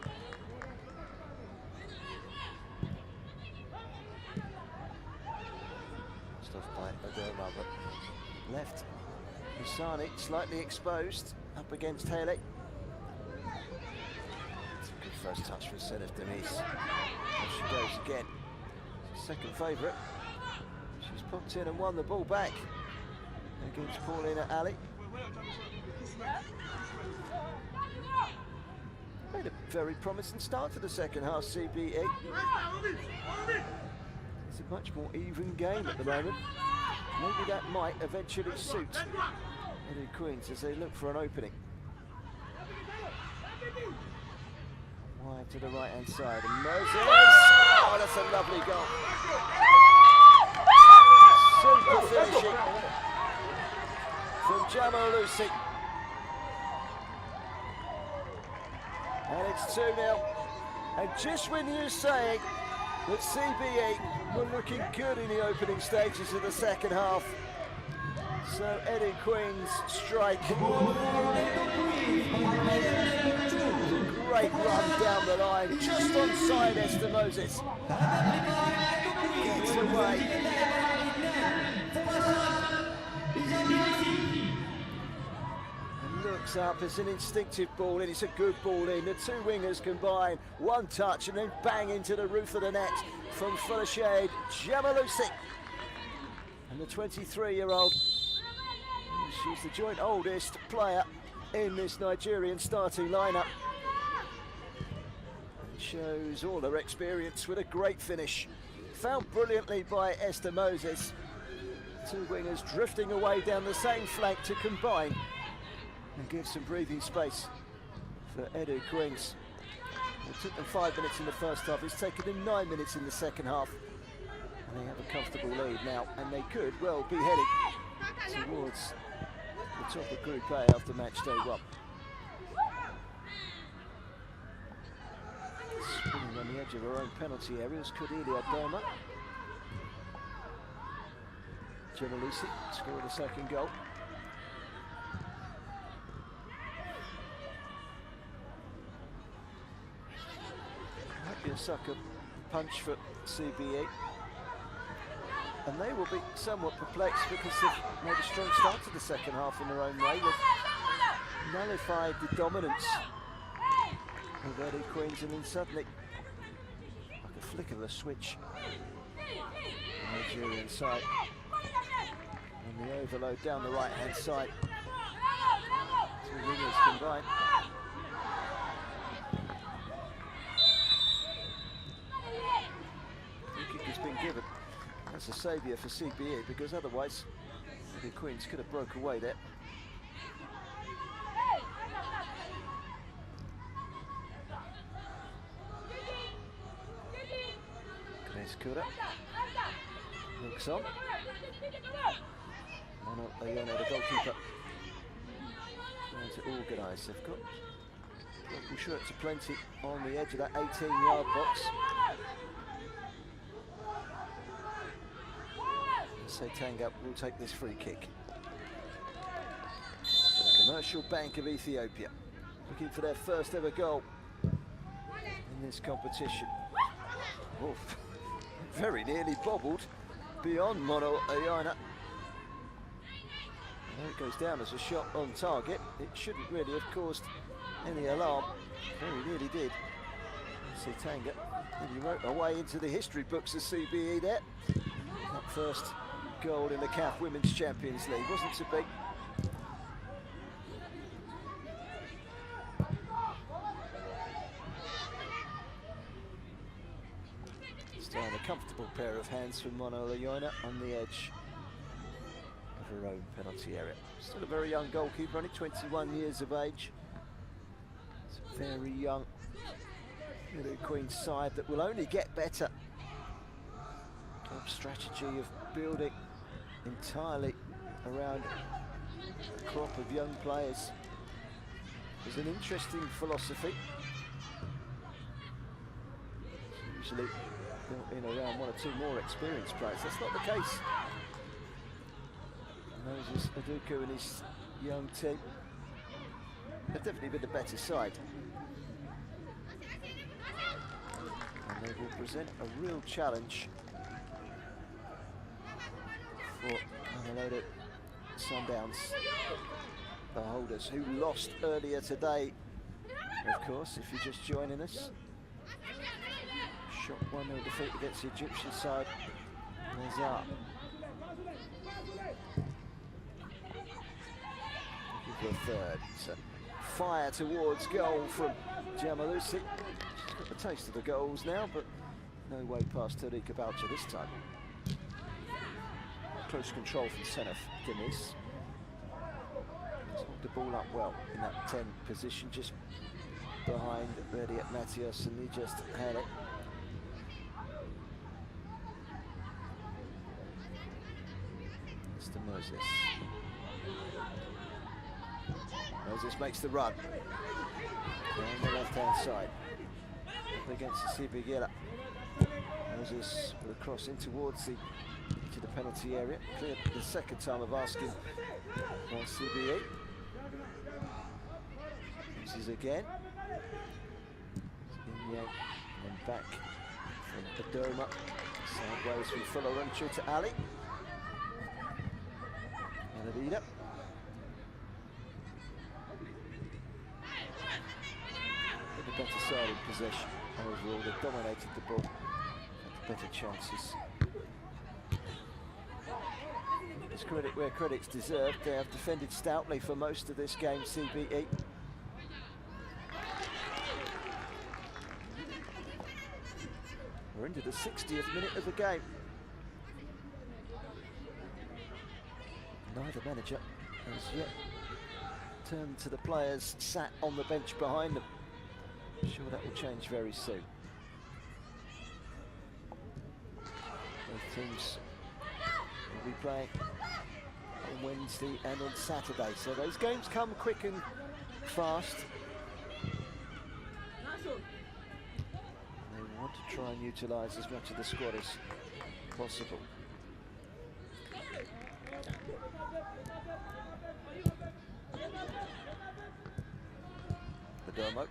Speaker 1: Stuff by Adoma, but left. Musani slightly exposed, up against Haley. It's a good first touch for Senef Denise. There she goes again. Second favourite. She's popped in and won the ball back against Paulina Ali. Made a very promising start to the second half, CBE. It's a much more even game at the moment. Maybe that might eventually suit EDO Queens as they look for an opening. Wide to the right-hand side, and Moses! Oh, that's a lovely goal. Super finishing from Jamalusi. And it's 2-0. And just when you're saying that CBE were looking good in the opening stages of the second half, so EDO Queens strike. Great run down the line, just onside Esther Moses. Gets away. And looks up, it's an instinctive ball in, it's a good ball in. The two wingers combine, one touch and then bang into the roof of the net from full of shade, Jamalusi. And the 23-year-old, she's the joint oldest player in this Nigerian starting lineup. Shows all her experience with a great finish. Found brilliantly by Esther Moses. Two wingers drifting away down the same flank to combine and give some breathing space for EDO Queens. It took them 5 minutes in the first half, it's taken them 9 minutes in the second half. And they have a comfortable lead now, and they could well be heading towards the top of Group A after match day 1. Spinning on the edge of her own penalty areas, Cordelia Doma. Jamalusi scored a second goal. Might be a sucker punch for CBE. And they will be somewhat perplexed because they've made a strong start to the second half in their own way. They've nullified the dominance of EDO Queens, and then suddenly, like a flick of a switch, the Nigerian side, and the overload down the right-hand side. Two wingers combined. Free kick has been given. That's a saviour for CBE, because otherwise EDO Queens could have broke away there. Kura looks on. Mono Ayona, the goalkeeper, trying to organise. They've got local shirts aplenty on the edge of that 18-yard box. So Tanga will take this free kick. The Commercial Bank of Ethiopia looking for their first ever goal in this competition. Oof. Very nearly bobbled beyond Mono Ayana. There it goes down as a shot on target. It shouldn't really have caused any alarm. Very nearly did. See Tanga, and he wrote away into the history books of CBE there. That first goal in the CAF Women's Champions League wasn't to be. Still a comfortable pair of hands from Mono Ayona on the edge of her own penalty area. Still a very young goalkeeper, only 21 years of age. It's a very young EDO Queens side that will only get better. Top strategy of building entirely around a crop of young players is an interesting philosophy. It's usually built in around one or two more experienced players. That's not the case. Moses Aduku and his young team have definitely been the better side. And they will present a real challenge for Honolulu Sundowns, the holders, who lost earlier today, of course, if you're just joining us. Shot 1-0 defeat against the Egyptian side. Nazar the third. So fire towards goal from Jamalusi. She's got the taste of the goals now, but no way past Tarika Boucher this time. Close control from Senef Denise. Hold the ball up well in that 10 position, just behind ready at Matias, and he just had it. Mr. Moses. Moses makes the run. On the left-hand side. Up against the CBE. Moses with a cross in towards the penalty area. Cleared the second time of asking by CBE. Moses again. And back from Adoma. Sideways from Fuller and to Ali. And Avida. The better side in possession overall. They dominated the ball. Had better chances. It's credit where credit's deserved. They have defended stoutly for most of this game, CBE. We're into the 60th minute of the game. Neither manager has yet turned to the players sat on the bench behind them. I'm sure that will change very soon. Both teams will be playing on Wednesday and on Saturday, so those games come quick and fast. They want to try and utilise as much of the squad as possible. Perdomo.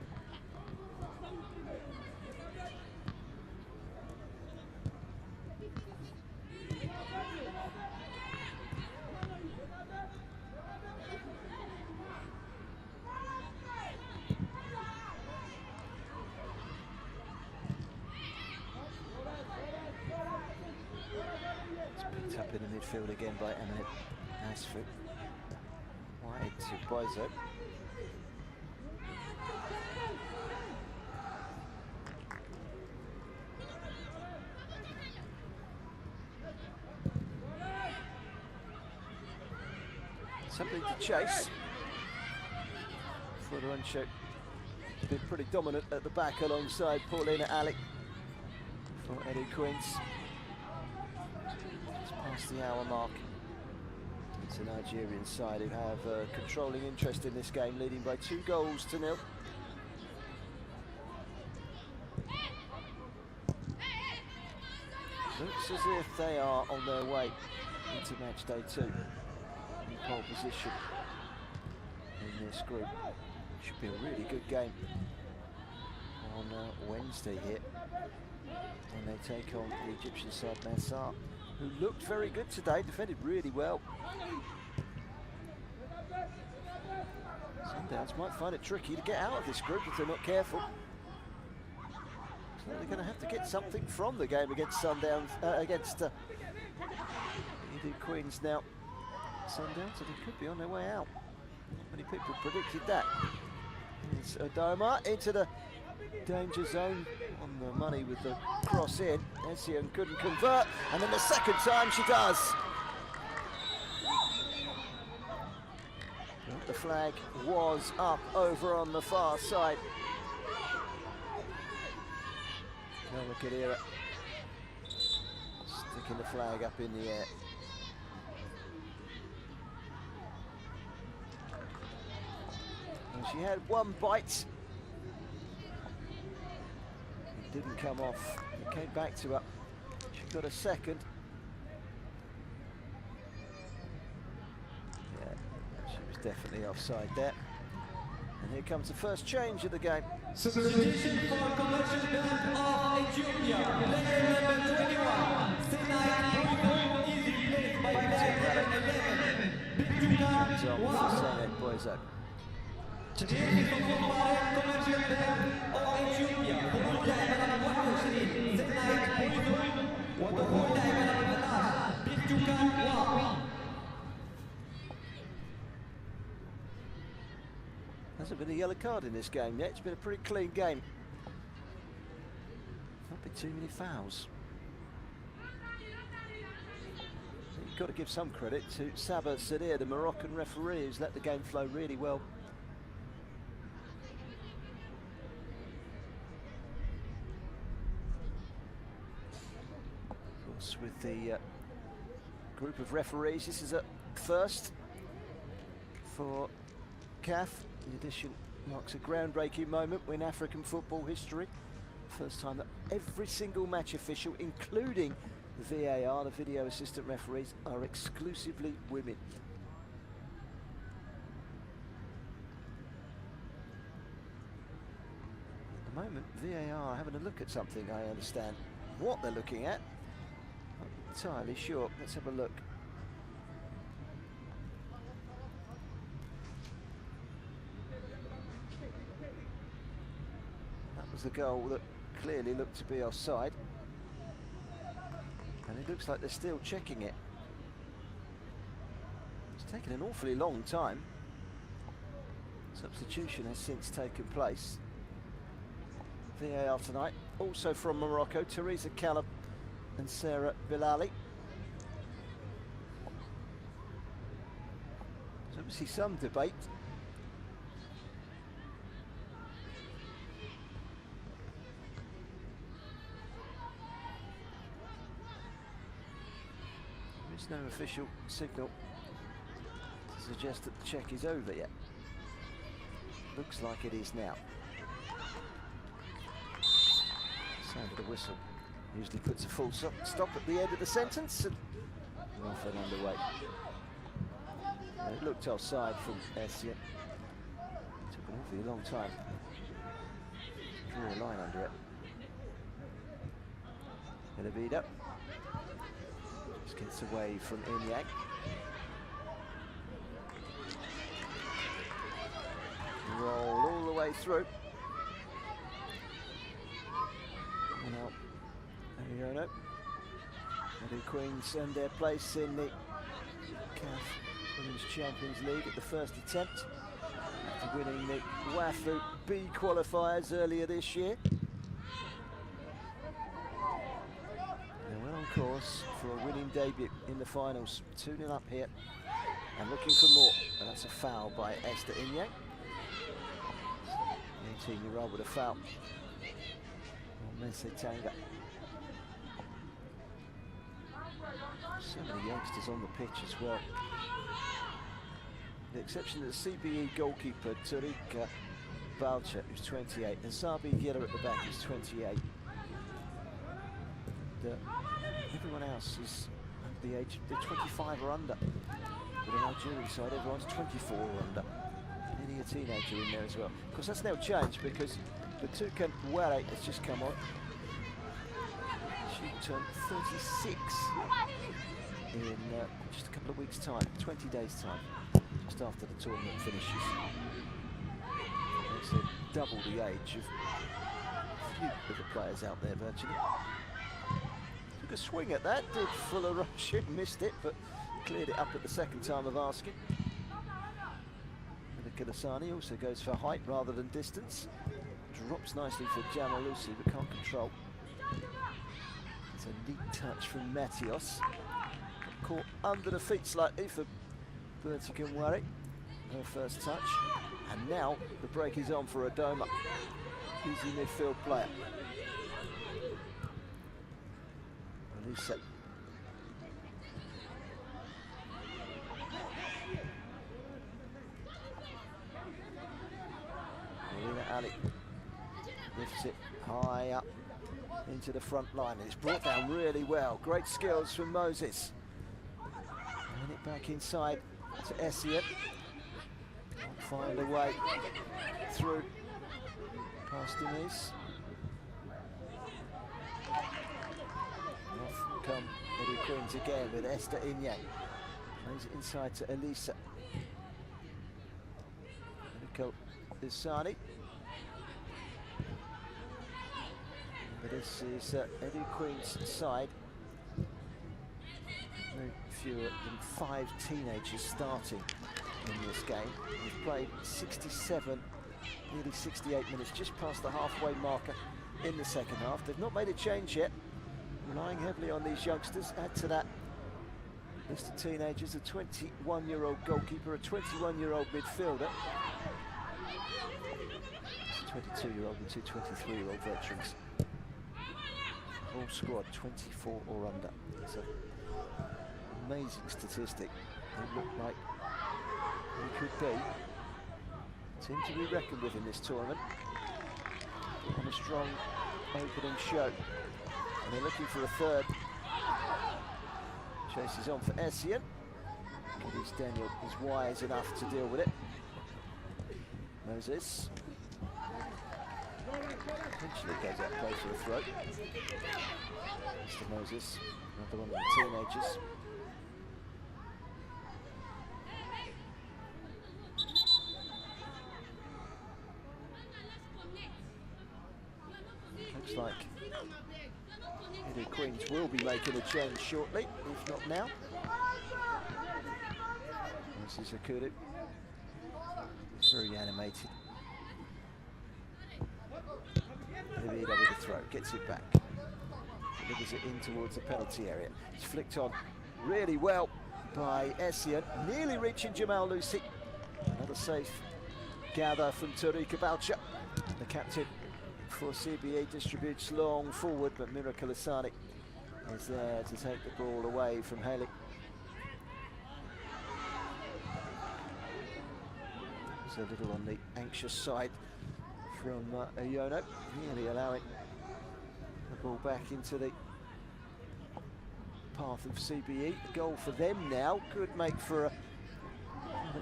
Speaker 1: Picked up in the midfield again by Eminent Asford. Wide to Boiso. Something to chase. Frodorencio has been pretty dominant at the back alongside Paulina Ali for Eddie Queens. Just past the hour mark. It's a Nigerian side who have a controlling interest in this game, leading by 2-0. Looks as if they are on their way into match day 2. In pole position in this group. Should be a really good game on Wednesday here when they take on the Egyptian side Nassar, who looked very good today, defended really well. Sundowns might find it tricky to get out of this group if they're not careful. So they're going to have to get something from the game against Sundowns, against EDO Queens now. Sundowns, and he could be on their way out. Not many people predicted that. It's Adoma into the danger zone, on the money with the cross in. Essien couldn't convert, and then the second time she does. The flag was up over on the far side. Kadira sticking the flag up in the air. And she had one bite. It didn't come off. It came back to her. She got a second. Yeah, she was definitely offside there. And here comes the first change of the game.
Speaker 2: Substitution for Commercial Bank of Ethiopia. Player number 21, Sinai Boyko, is replaced by player 11, Big
Speaker 1: Boiso.
Speaker 2: تجهيز مباراة كوميرشال بانك أو إثيوبيا خروج لاعب رقم 21 زنايد بويزو ودخول لاعب رقم 11 بيكتوكا واو.
Speaker 1: Hasn't been a yellow card in this game yet. It's been a pretty clean game. Not been too many fouls. You've got to give some credit to Saba Sadir, the Moroccan referee, who's let the game flow really well. Of course, with the group of referees, this is a first for CAF. The addition marks a groundbreaking moment in African football history. First time that every single match official, including the VAR, the video assistant referees, are exclusively women. At the moment, VAR are having a look at something, I understand. What they're looking at, not entirely sure. Let's have a look. That was the goal that clearly looked to be offside. And it looks like they're still checking it. It's taken an awfully long time. Substitution has since taken place. VAR tonight, also from Morocco, Teresa Callum and Sarah Bilali. There's obviously some debate. There's no official signal to suggest that the check is over yet. Looks like it is now. Sound of the whistle usually puts a full stop at the end of the sentence, and off and underway. It looked offside from Essien. Took an awfully long time to draw a line under it. EDO just gets away from Inyang. Roll all the way through. Now, Ariono. EDO Queens earned their place in the CAF Women's Champions League at the first attempt, after winning the WAFU B qualifiers earlier this year. They're well on course for a winning debut in the finals. 2-0 up here and looking for more. And that's a foul by Esther Inyang. The 18-year-old with a foul. Mese Tanga. So many youngsters on the pitch as well. The exception of the CBE goalkeeper Tarika Balcha, who's 28, and Sabi Gira at the back, who's 28. Everyone else is under the age, they're 25 or under. With the Nigerian side, everyone's 24 or under. Nearly a teenager in there as well. Of course, that's now changed because Batukan Ware has just come on. She turned 36 in just a couple of weeks' time, 20 days' time, just after the tournament finishes. That's double the age of a few of the players out there virtually. Took a swing at that, did Fuller rush it, missed it, but cleared it up at the second time of asking. Kalasani also goes for height rather than distance. Drops nicely for Jamalusi, but can't control. It's a neat touch from Matios. Caught under the feet slightly for Bertican Wari. Her first touch. And now the break is on for Adoma. Busy midfield player. Elisa. Ali lifts it high up into the front line. It's brought down really well. Great skills from Moses. And it back inside to Essien. Find a way through past Denise. Off come EDO Queens again with Esther Inyang. Plays it inside to Elisa. Nicole Isani. This is EDO Queen's side. No fewer than 5 teenagers starting in this game. We've played 67 Nearly 68 minutes, just past the halfway marker in the second half. They've not made a change yet, relying heavily on these youngsters. Add to that list of teenagers, a 21-year-old goalkeeper, a 21-year-old midfielder, 22-year-old and two 23-year-old veterans. Whole squad 24 or under. It's an amazing statistic. They look like they could be a team to be reckoned with in this tournament. On a strong opening show. And they're looking for a third. Chases on for Essien. Cadiz Daniel is wise enough to deal with it. Moses. Eventually goes out play for the throat. Mr. Moses, another one of the teenagers. Looks like EDO Queens will be making a change shortly, if not now. This is Akudu. It's very animated. EDO with the throw, gets it back. Delivers it in towards the penalty area. It's flicked on really well by Essien, nearly reaching Jamal Lucy. Another safe gather from Tariq Boucher. The captain for CBE distributes long forward, but Miracle Asani is there to take the ball away from Haley. It's a little on the anxious side from Ayono, nearly allowing the ball back into the path of CBE. The goal for them now could make for a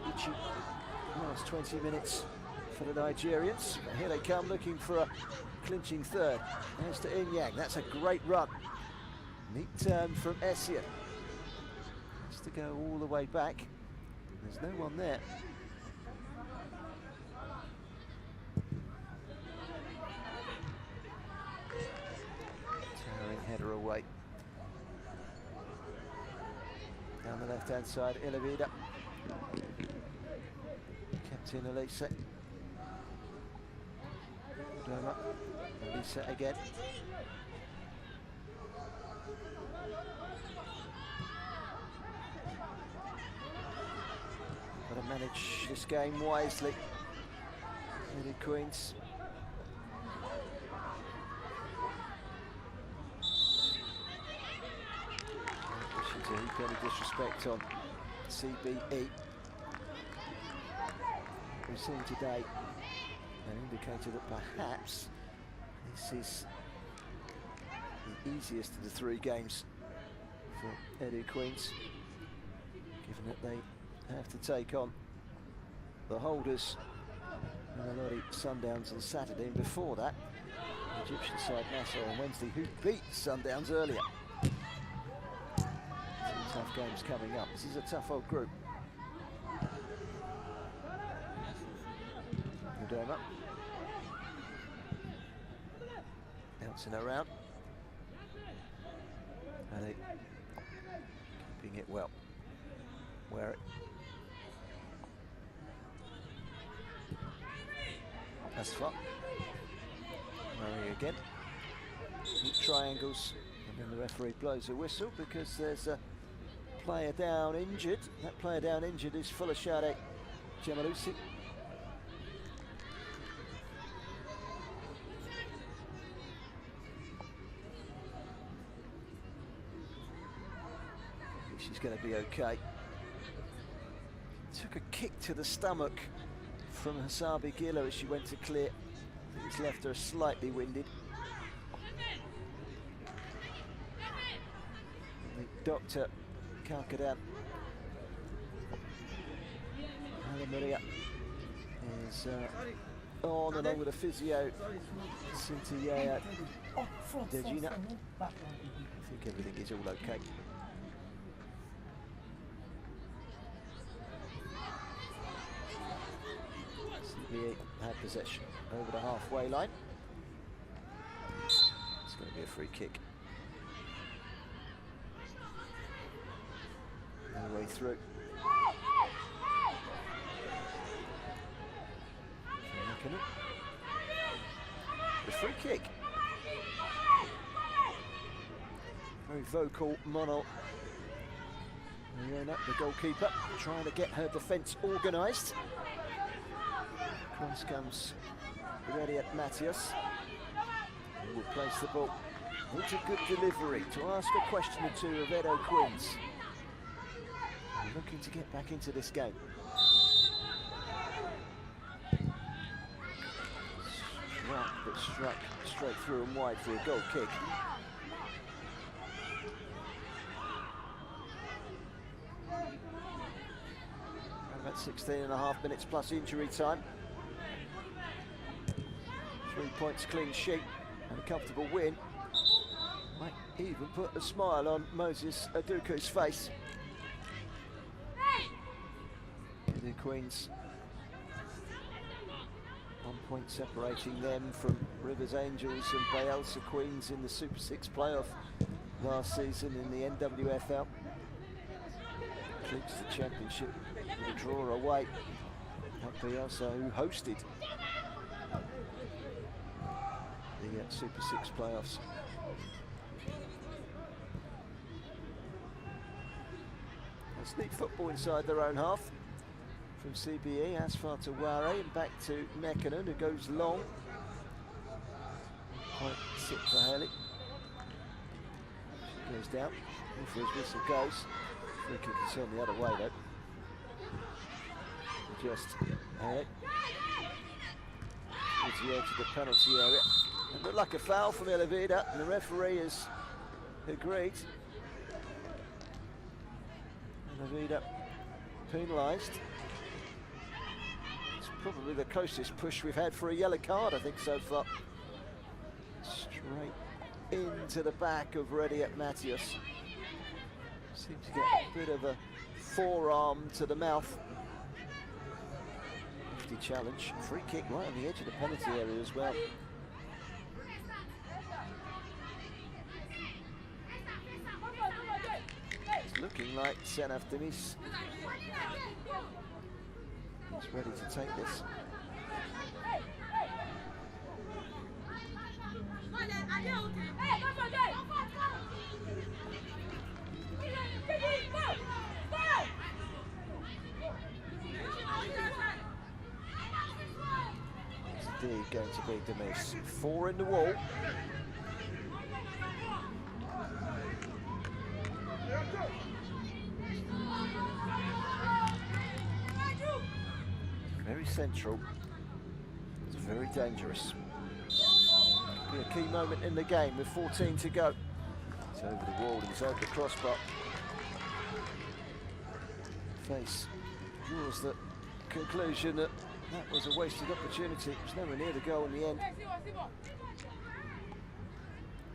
Speaker 1: itchy last 20 minutes for the Nigerians. But here they come looking for a clinching third. There's to Inyang. That's a great run. Neat turn from Essien. Has to go all the way back. There's no one there. Towering header away. Down the left-hand side, Ilavida. Captain Elise. Doma. Elise again. Got to manage this game wisely. EDO Queens. Wishing to heap any disrespect on CBE. We've seen today an indicator that perhaps this is the easiest of the three games for EDO Queens, given that they have to take on the holders Melody Sundowns on Saturday, and before that the Egyptian side Nassau on Wednesday, who beat Sundowns earlier. Some tough games coming up. This is a tough old group. Udoma bouncing around, and keeping it well. Wear it. Asfa. Murray again. Deep triangles, and then the referee blows a whistle because there's a player down injured. That player down injured is Fulashade Jamalusi. She's going to be okay. Took a kick to the stomach from Hasabi Gila as she went to clear. I think it's left her slightly winded. And the doctor, Kalkadan, Ana Maria, is on along with a physio, Cynthia Degina. I think everything is all okay. CBE had possession over the halfway line. It's going to be a free kick. All the way through. vocal mono. Leona, the goalkeeper, trying to get her defence organised. Cross comes ready at Matthias. He will place the ball. It's a good delivery to ask a question or two of Edo Queens. They're looking to get back into this game. Struck straight through and wide for a goal kick. About 16.5 minutes plus injury time. 3 points clean sheet and a comfortable win. Might even put a smile on Moses Aduku's face. The Queens, 1 point separating them from Rivers Angels and Bayelsa Queens in the Super 6 playoff last season in the NWFL. Keeps the championship with a draw away at Bayelsa, who hosted the Super 6 playoffs. It's neat football inside their own half. From CBE, Asfar to Ware and back to Mekkonen, who goes long. Quite sick for Haley. She goes down. Referee's whistle goes. Free kick is on the other way though. Just Haley. Towards the edge of the penalty area. It looked like a foul from Elavida, and the referee has agreed. Elavida penalised. Probably the closest push we've had for a yellow card, I think, so far. Straight into the back of Rediat Matthias. Seems to get a bit of a forearm to the mouth. Nifty challenge. Free kick right on the edge of the penalty area as well. It's looking like Senaf Demis. He's ready to take this. It's indeed going to be Demis. 4 in the wall. Very central. It's very dangerous. Could be a key moment in the game with 14 to go. It's over the wall, he's over the crossbar. Face draws the conclusion that that was a wasted opportunity. It was nowhere near the goal in the end.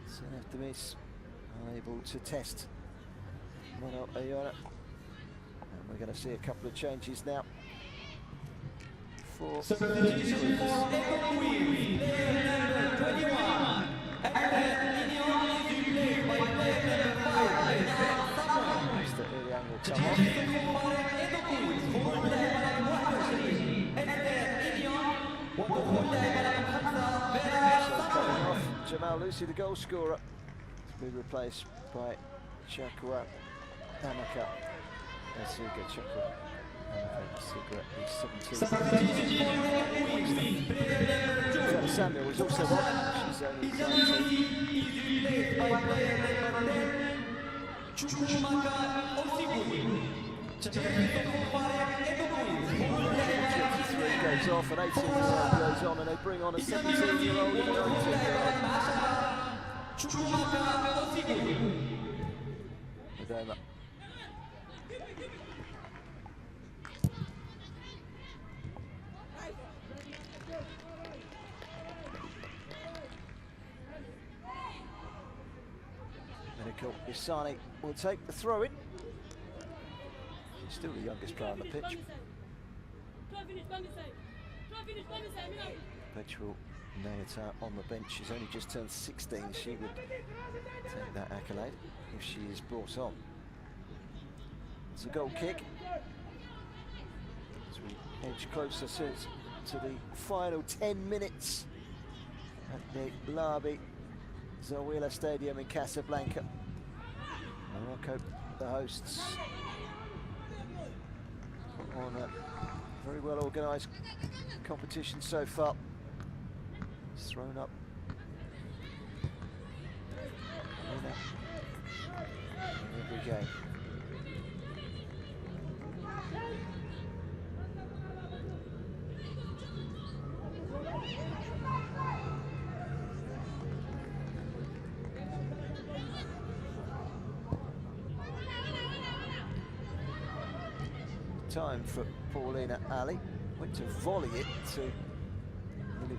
Speaker 1: Senaf Demis unable to test Mono Ayona. And we're going to see a couple of changes now.
Speaker 2: Substitution for Edo Queens, player number 21. And Lyon is replaced by player number 5,
Speaker 1: Mr. Ilian will come
Speaker 2: Substitution for Edo Queens, خروج لاعب رقم 21. Esther Lyon ودخول لاعب رقم 5 فيرا
Speaker 1: Jamal Lucy, the goal scorer, to be replaced by Chakwa Amaka. Let's see, get Chakwa. Samuel was also there. She's only 23 goes off, an 18-year-old goes on, and they bring on a 17-year-old and a 19-year-old. Isani will take the throw-in. She's still the youngest player on the pitch. Perpetual Neata on the bench. She's only just turned 16. She would take that accolade if she is brought on. It's a goal kick. As we edge closer to the final 10 minutes at the Labi Zawila Stadium in Casablanca. Morocco, the hosts, on a very well organised competition so far. It's thrown up. Every game. Time for Paulina Ali. Went to volley it to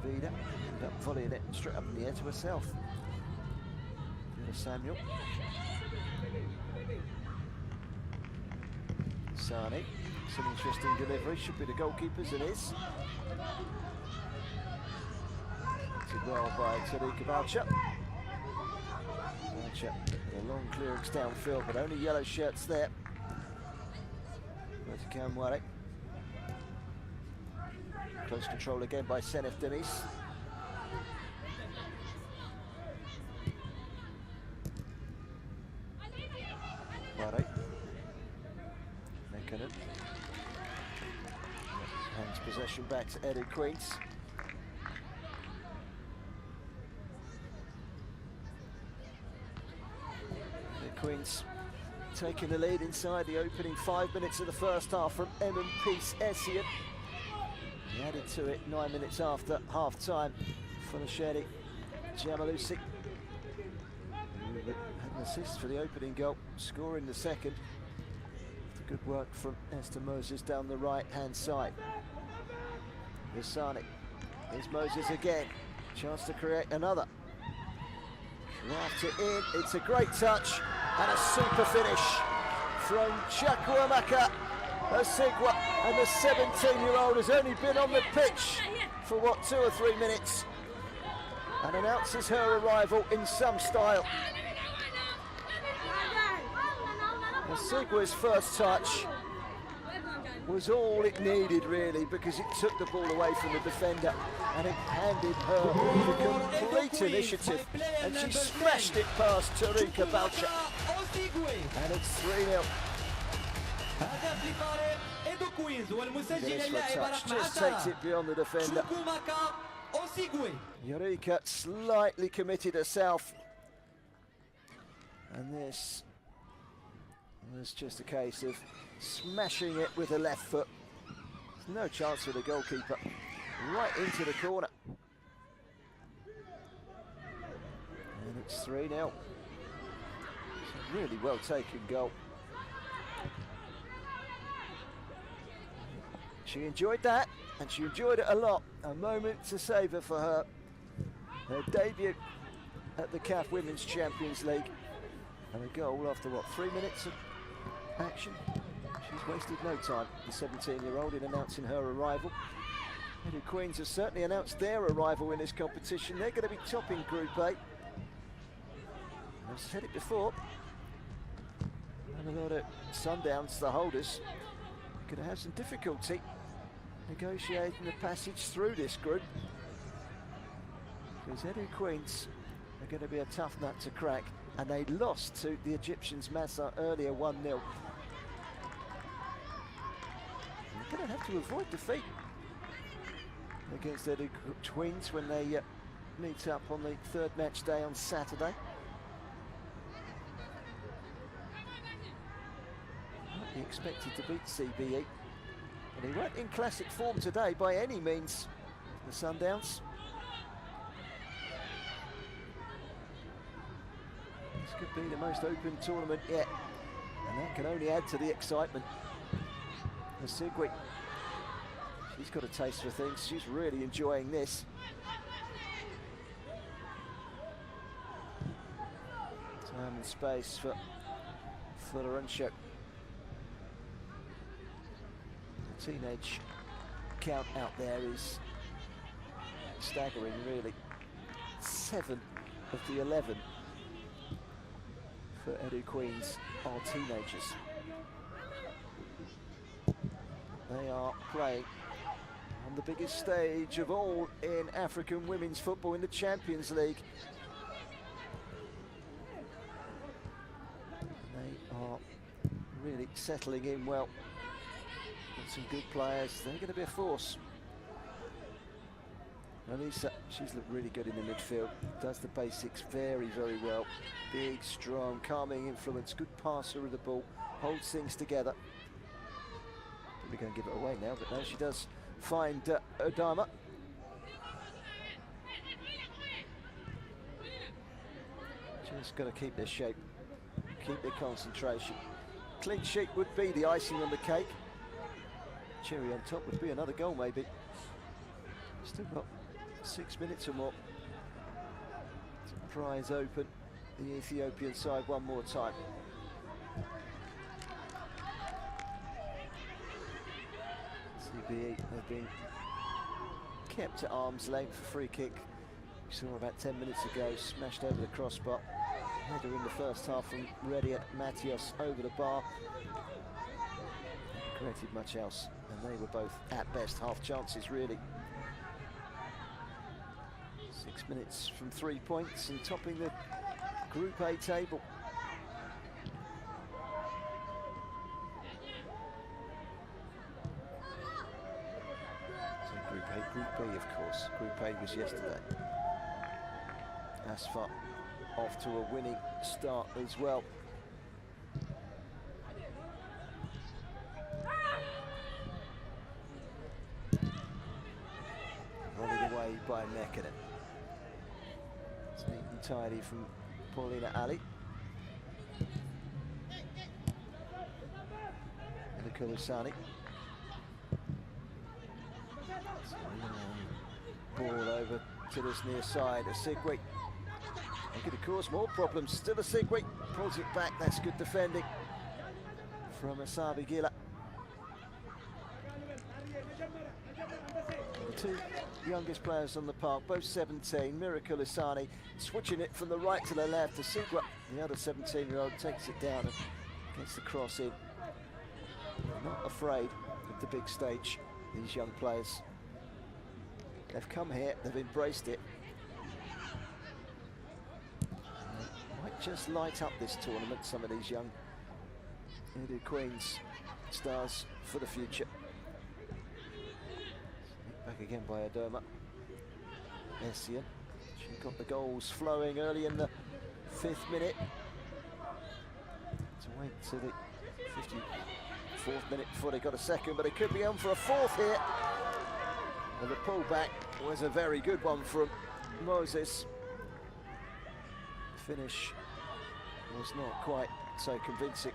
Speaker 1: Vida. Ended up volleying it straight up in the air to herself. Samuel. Sani. It's an interesting delivery. Should be the goalkeepers, it is. Did well by Tarika Balcha. Balcha, a long clearance downfield, but only yellow shirts there. Kamware. Close control again by Senef Denis. Ware. Mekanen. Hands possession back to Eddie Queens. Eddie Queens taking the lead inside the opening 5 minutes of the first half from M&Peace Essien. He added to it 9 minutes after half-time for Lashedi Jamalusi. Had an assist for the opening goal, scoring the second. Good work from Esther Moses down the right-hand side. Visani. Here's Moses again. Chance to create another. Raft it in. It's a great touch. And a super finish from Chukwuemeka Osigwa, and the 17-year-old has only been on the pitch for what, 2 or 3 minutes, and announces her arrival in some style. Osigwa's first touch was all it needed really, because it took the ball away from the defender and it handed her the complete initiative, and she smashed it past Tarika Balcha. And it's 3-0. Just takes it beyond the defender. Eureka slightly committed herself, and this was just a case of smashing it with the left foot. There's no chance for the goalkeeper. Right into the corner. And it's 3-0. Really well taken goal. She enjoyed that, and she enjoyed it a lot. A moment to savour for her. Her debut at the CAF Women's Champions League. And a goal after what, 3 minutes of action? She's wasted no time, the 17-year-old, in announcing her arrival. Eddie Queens have certainly announced their arrival in this competition. They're going to be topping Group A. I've said it before. And a lot of Sundowns, the holders, going to have some difficulty negotiating the passage through this group, because Eddie Queens are going to be a tough nut to crack, and they lost to the Egyptians Massa earlier 1-0. They're going to have to avoid defeat against Eddie Queens when they meet up on the third match day on Saturday. He expected to beat CBE, but he weren't in classic form today by any means, the Sundowns. This could be the most open tournament yet, and that can only add to the excitement. Osigwe, she's got a taste for things. She's really enjoying this. Time and space for Lorenzo. Teenage count out there is staggering, really. 7 of the 11 for Edu Queens are teenagers. They are playing on the biggest stage of all in African women's football, in the Champions League. They are really settling in well. Got some good players. They're going to be a force. Anissa, she's looked really good in the midfield. Does the basics very, very well. Big, strong, calming influence. Good passer of the ball. Holds things together. Probably going to give it away now, but no, she does find Odama. Just got to keep their shape, keep their concentration. Clean sheet would be the icing on the cake. Cherry on top would be another goal maybe. Still got 6 minutes or more to prise open the Ethiopian side one more time. CBE have been kept at arm's length for free kick. We saw about 10 minutes ago, smashed over the crossbar. Header in the first half from Redia Matios over the bar. Never created much else, and they were both at best half chances really. 6 minutes from 3 points and topping the Group A table. So Group A, Group B of course. Group A was yesterday. Asfar off to a winning start as well. Volleyed away by Mekinen. It's neat and tidy from Paulina Ali. And Kulusani. Ball over to this near side of Sigwe. Could have caused more problems. Still a Sigwe pulls it back. That's good defending from Asabi Gila. The two youngest players on the park, both 17. Miracle Isani switching it from the right to the left. The Sigwa, the other 17-year-old, takes it down and gets the cross in. Not afraid of the big stage, these young players. They've come here, they've embraced it. Might just light up this tournament, some of these young EDO Queens stars for the future. Back again by Odoma. Essien, she got the goals flowing early in the 5th minute. To wait till the 54th minute before they got a second, but it could be on for a fourth here. And the pullback was a very good one from Moses. Finish was not quite so convincing.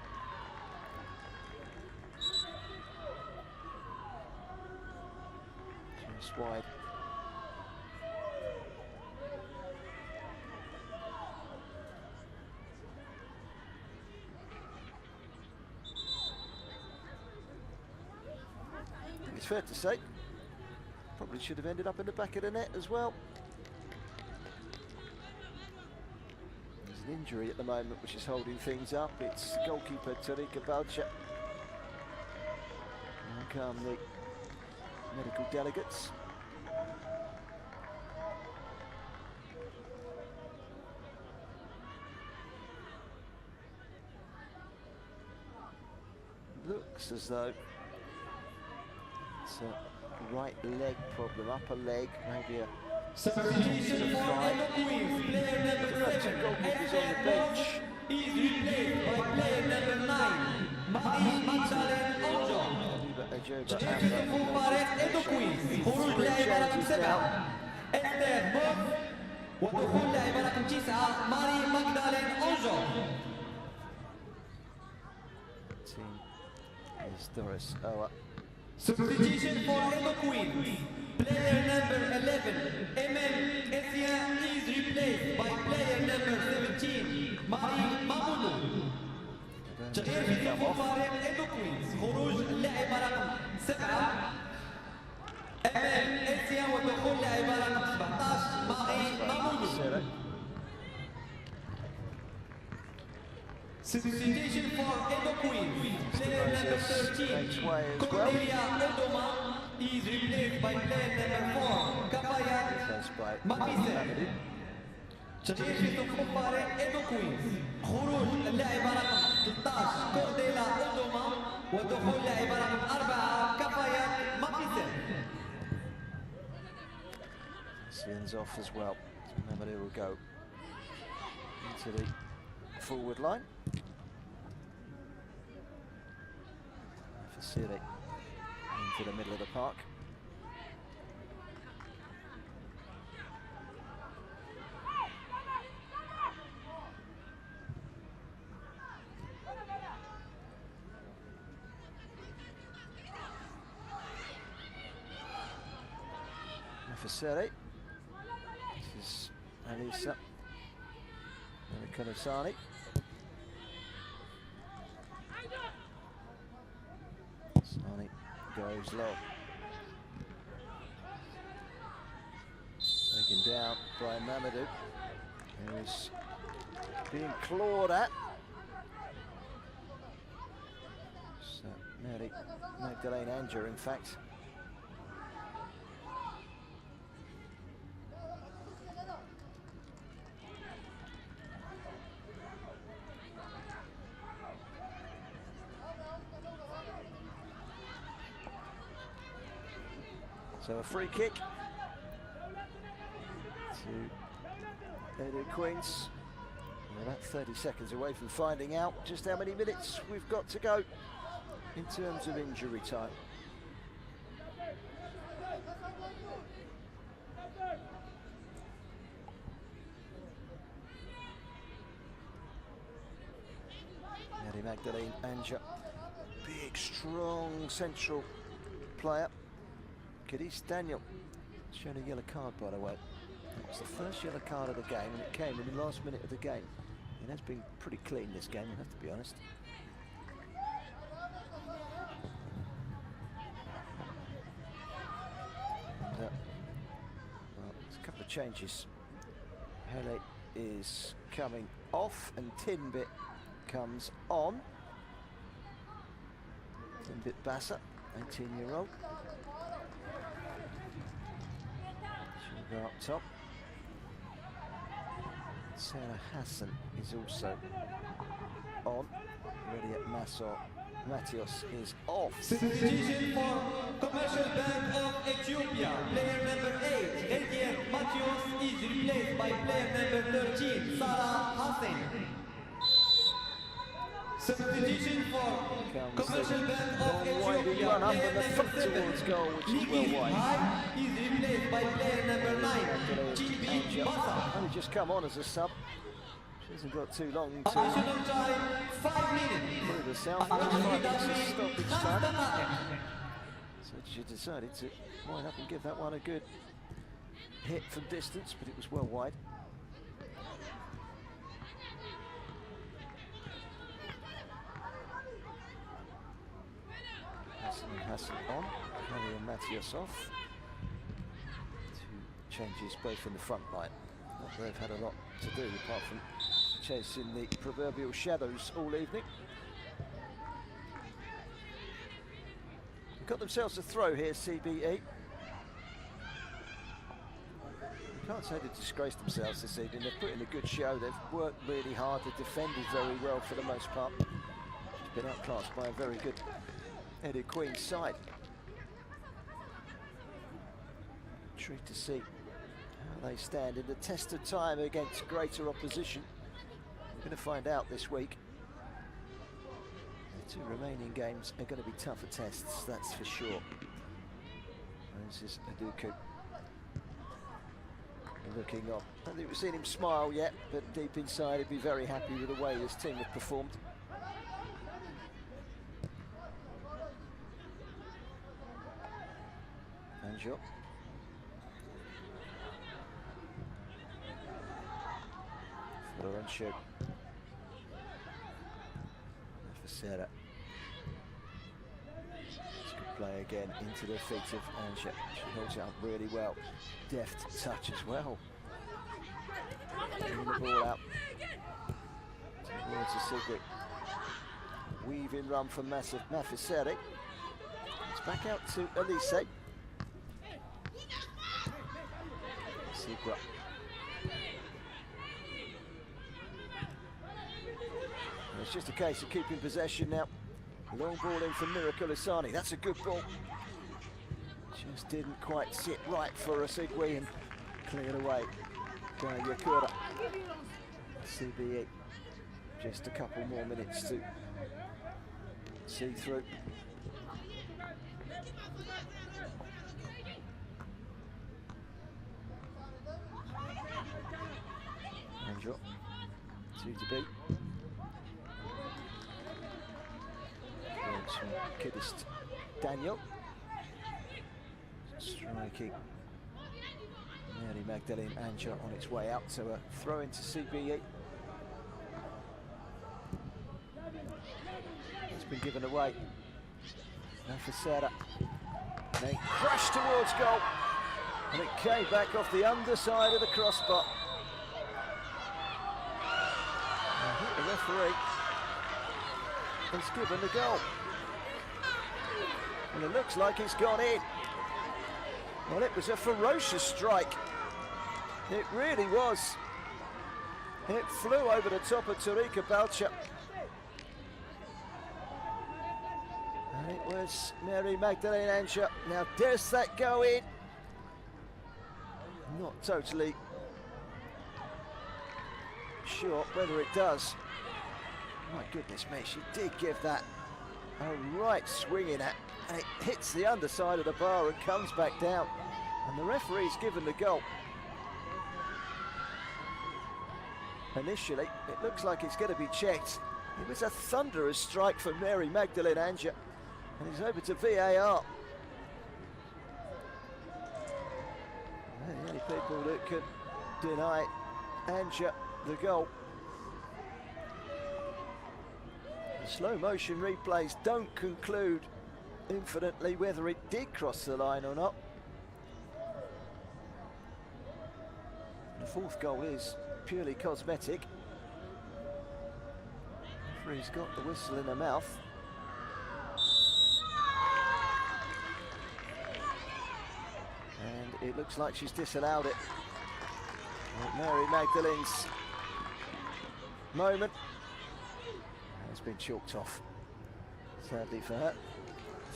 Speaker 1: Just wide. I think it's fair to say, probably should have ended up in the back of the net as well. An injury at the moment which is holding things up. It's goalkeeper Tarika Balcha. Here come the medical delegates. Looks as though it's a right leg problem, upper leg, maybe a
Speaker 2: substitution for EDO Queens, player number 7,
Speaker 1: goalkeepers on the bench.
Speaker 2: is replaced by player number 9, Magdalene Onjo. تجهيز مباراة EDO Queens، خروج لاعبة رقم 7 إستher بوف ودخول لاعبة رقم 9 ماري ماغدالين أونجو.
Speaker 1: Team is Doris Owa.
Speaker 2: Substitution for EDO Queens. Player number 11, Emel Essia, is replaced by player number 17, Mari Mamoudou. تغيير في صفوف فريق EDO Queens. خروج اللاعبة رقم 7 Emel Essia ودخول لاعبة رقم 17 ماري مامودو. Substitution for EDO Queens. Player number 13, Cordelia Odoma, is replaced by player number 4, Kapaya Mabise. تغيير في صفوف فريق EDO Queens. خروج اللاعبة رقم 13 كورديلا أودوما ودخول لاعبة رقم 4 كفايات مافيسير.
Speaker 1: Sien's off as well. Mamadou will go into the forward line. Fasiri into the middle of the park. Fasiri. This is Alisa. Kalasani. Sani goes low. Taken down by Mamadou, who is being clawed at. So Mary Magdalene Anger, in fact. So a free kick to EDO Queens. We're about 30 seconds away from finding out just how many minutes we've got to go in terms of injury time. Mary Magdalene Anja, big, strong central player. Kadis Daniel shown a yellow card, by the way. It was the first yellow card of the game, and it came in the last minute of the game. It has been pretty clean, this game, I have to be honest. And, well, there's a couple of changes. Hele is coming off, and Tinbit comes on. Tinbit Bassa, 18-year-old. She'll go up top. Sarah Hassan is also on. Ready at Massor. Matios is off.
Speaker 2: Substitution for Commercial Bank of Ethiopia. Player number 8, Etienne Matios, is replaced by player number 13, Sarah Hassan. Substitution for Commercial Bank of Ethiopia.
Speaker 1: Run up
Speaker 2: Player
Speaker 1: and the
Speaker 2: number
Speaker 1: foot
Speaker 2: 7,
Speaker 1: towards goal, which is
Speaker 2: Nikki
Speaker 1: well wide.
Speaker 2: Hai, is replaced by player number 9, CBE.
Speaker 1: Only just come on as a sub. She hasn't got too long to
Speaker 2: Additional time, 5 minutes.
Speaker 1: prove herself. Just 5 minutes of stoppage time. So she decided to wind up and give that one a good hit from distance, but it was well wide. Hassan on, Kelly and Matias off. Two changes both in the front line. Not that they've had a lot to do apart from chasing the proverbial shadows all evening. Got themselves a throw here, CBE. You can't say they've disgraced themselves this evening. They've put in a good show. They've worked really hard. They've defended very well for the most part. It's been outclassed by a very good EDO Queens side. Intrigued to see how they stand in the test of time against greater opposition. We're going to find out this week. The two remaining games are going to be tougher tests, that's for sure. This is Aduku looking on. I don't think we've seen him smile yet, but deep inside he'd be very happy with the way his team have performed. Anjo. Florencio. Facera. It's a good play again into the feet of Anja. She holds it up really well. Deft touch as well. Getting the ball out towards the Sigrid. Weaving run from Mafiseri. It's back out to Elise. Sigrid. it's just a case of keeping possession now. Long ball in for Miracle Asani. That's a good ball. Just didn't quite sit right for Osigwe and cleared away by Yakura. CBE. Just a couple more minutes to see through. Andrew, 2 to beat. Kiddist Daniel. Striking Mary Magdalene Anja on its way out, so a throw into CBE. It's been given away. Nafasera. They crashed towards goal, and it came back off the underside of the crossbar. The referee has given the goal, and it looks like it's gone in. Well, it was a ferocious strike. It really was. It flew over the top of Tarika Balcha. And it was Mary Magdalene Anja. Now, does that go in? Not totally sure whether it does. My goodness me, she did give that a right swinging at, and it hits the underside of the bar and comes back down. And the referee's given the goal. Initially, it looks like it's going to be checked. It was a thunderous strike for Mary Magdalene Anja, and it's over to VAR. The only people that could deny Anja the goal. The slow motion replays don't conclude infinitely whether it did cross the line or not. The fourth goal is purely cosmetic. The referee's got the whistle in her mouth. And it looks like she's disallowed it. Well, Mary Magdalene's moment has been chalked off, sadly for her.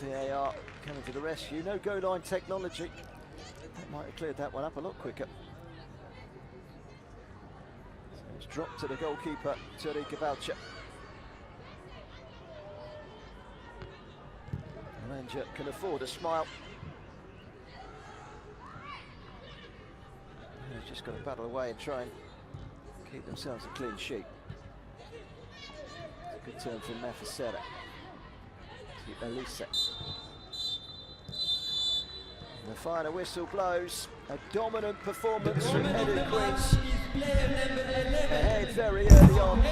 Speaker 1: VAR coming to the rescue. No goal line technology. That might have cleared that one up a lot quicker. So it's dropped to the goalkeeper, Tarika Balcha. Anja can afford a smile. They've just got to battle away and try and keep themselves a clean sheet. Good turn from Nafasera to Elisa. And the final whistle blows. A dominant performance from Edo Queens. Ahead very early on.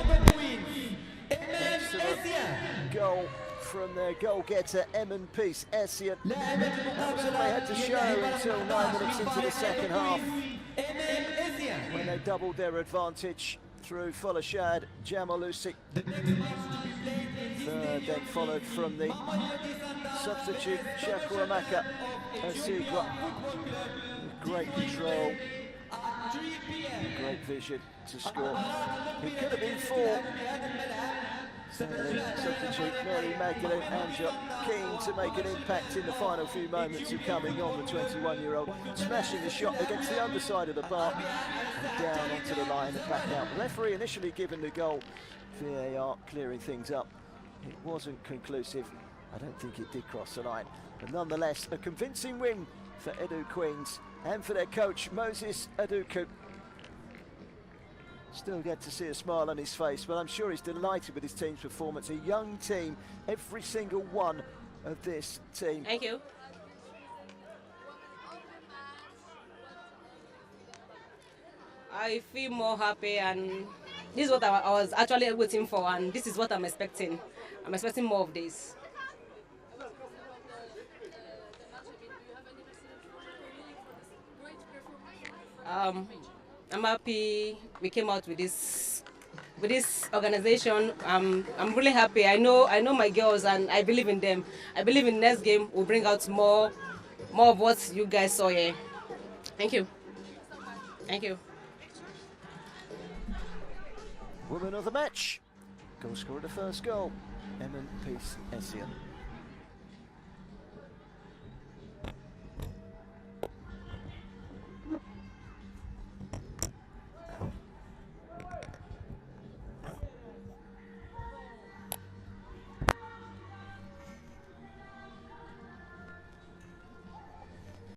Speaker 1: Excellent goal from their goal-getter, Peace Essien. That was all they had to show until 9 minutes into the second half, when they doubled their advantage through Folashad Jamalusi. Third then followed from the substitute Chakwamaka Asigwa. Great control, great vision to score. It could have been 4. Substitute Mary Magdalene Anja keen to make an impact in the final few moments of coming on, the 21-year-old smashing the shot against the underside of the bar and down onto the line and back out. The referee initially given the goal, VAR clearing things up. It wasn't conclusive. I don't think it did cross the line, but nonetheless a convincing win for Edo Queens and for their coach Moses Aduku. Still get to see a smile on his face, but I'm sure he's delighted with his team's performance. A young team, every single one of this team.
Speaker 3: Thank you. I feel more happy, and this is what I was actually waiting for, and this is what I'm expecting. I'm expecting more of this. I'm happy we came out with this organization. I'm really happy. I know my girls, and I believe in them. I believe in next game we'll bring out more of what you guys saw here. Thank you. Thank you.
Speaker 1: Woman of the match, Goal scorer, the first goal, Emin Peace Essien.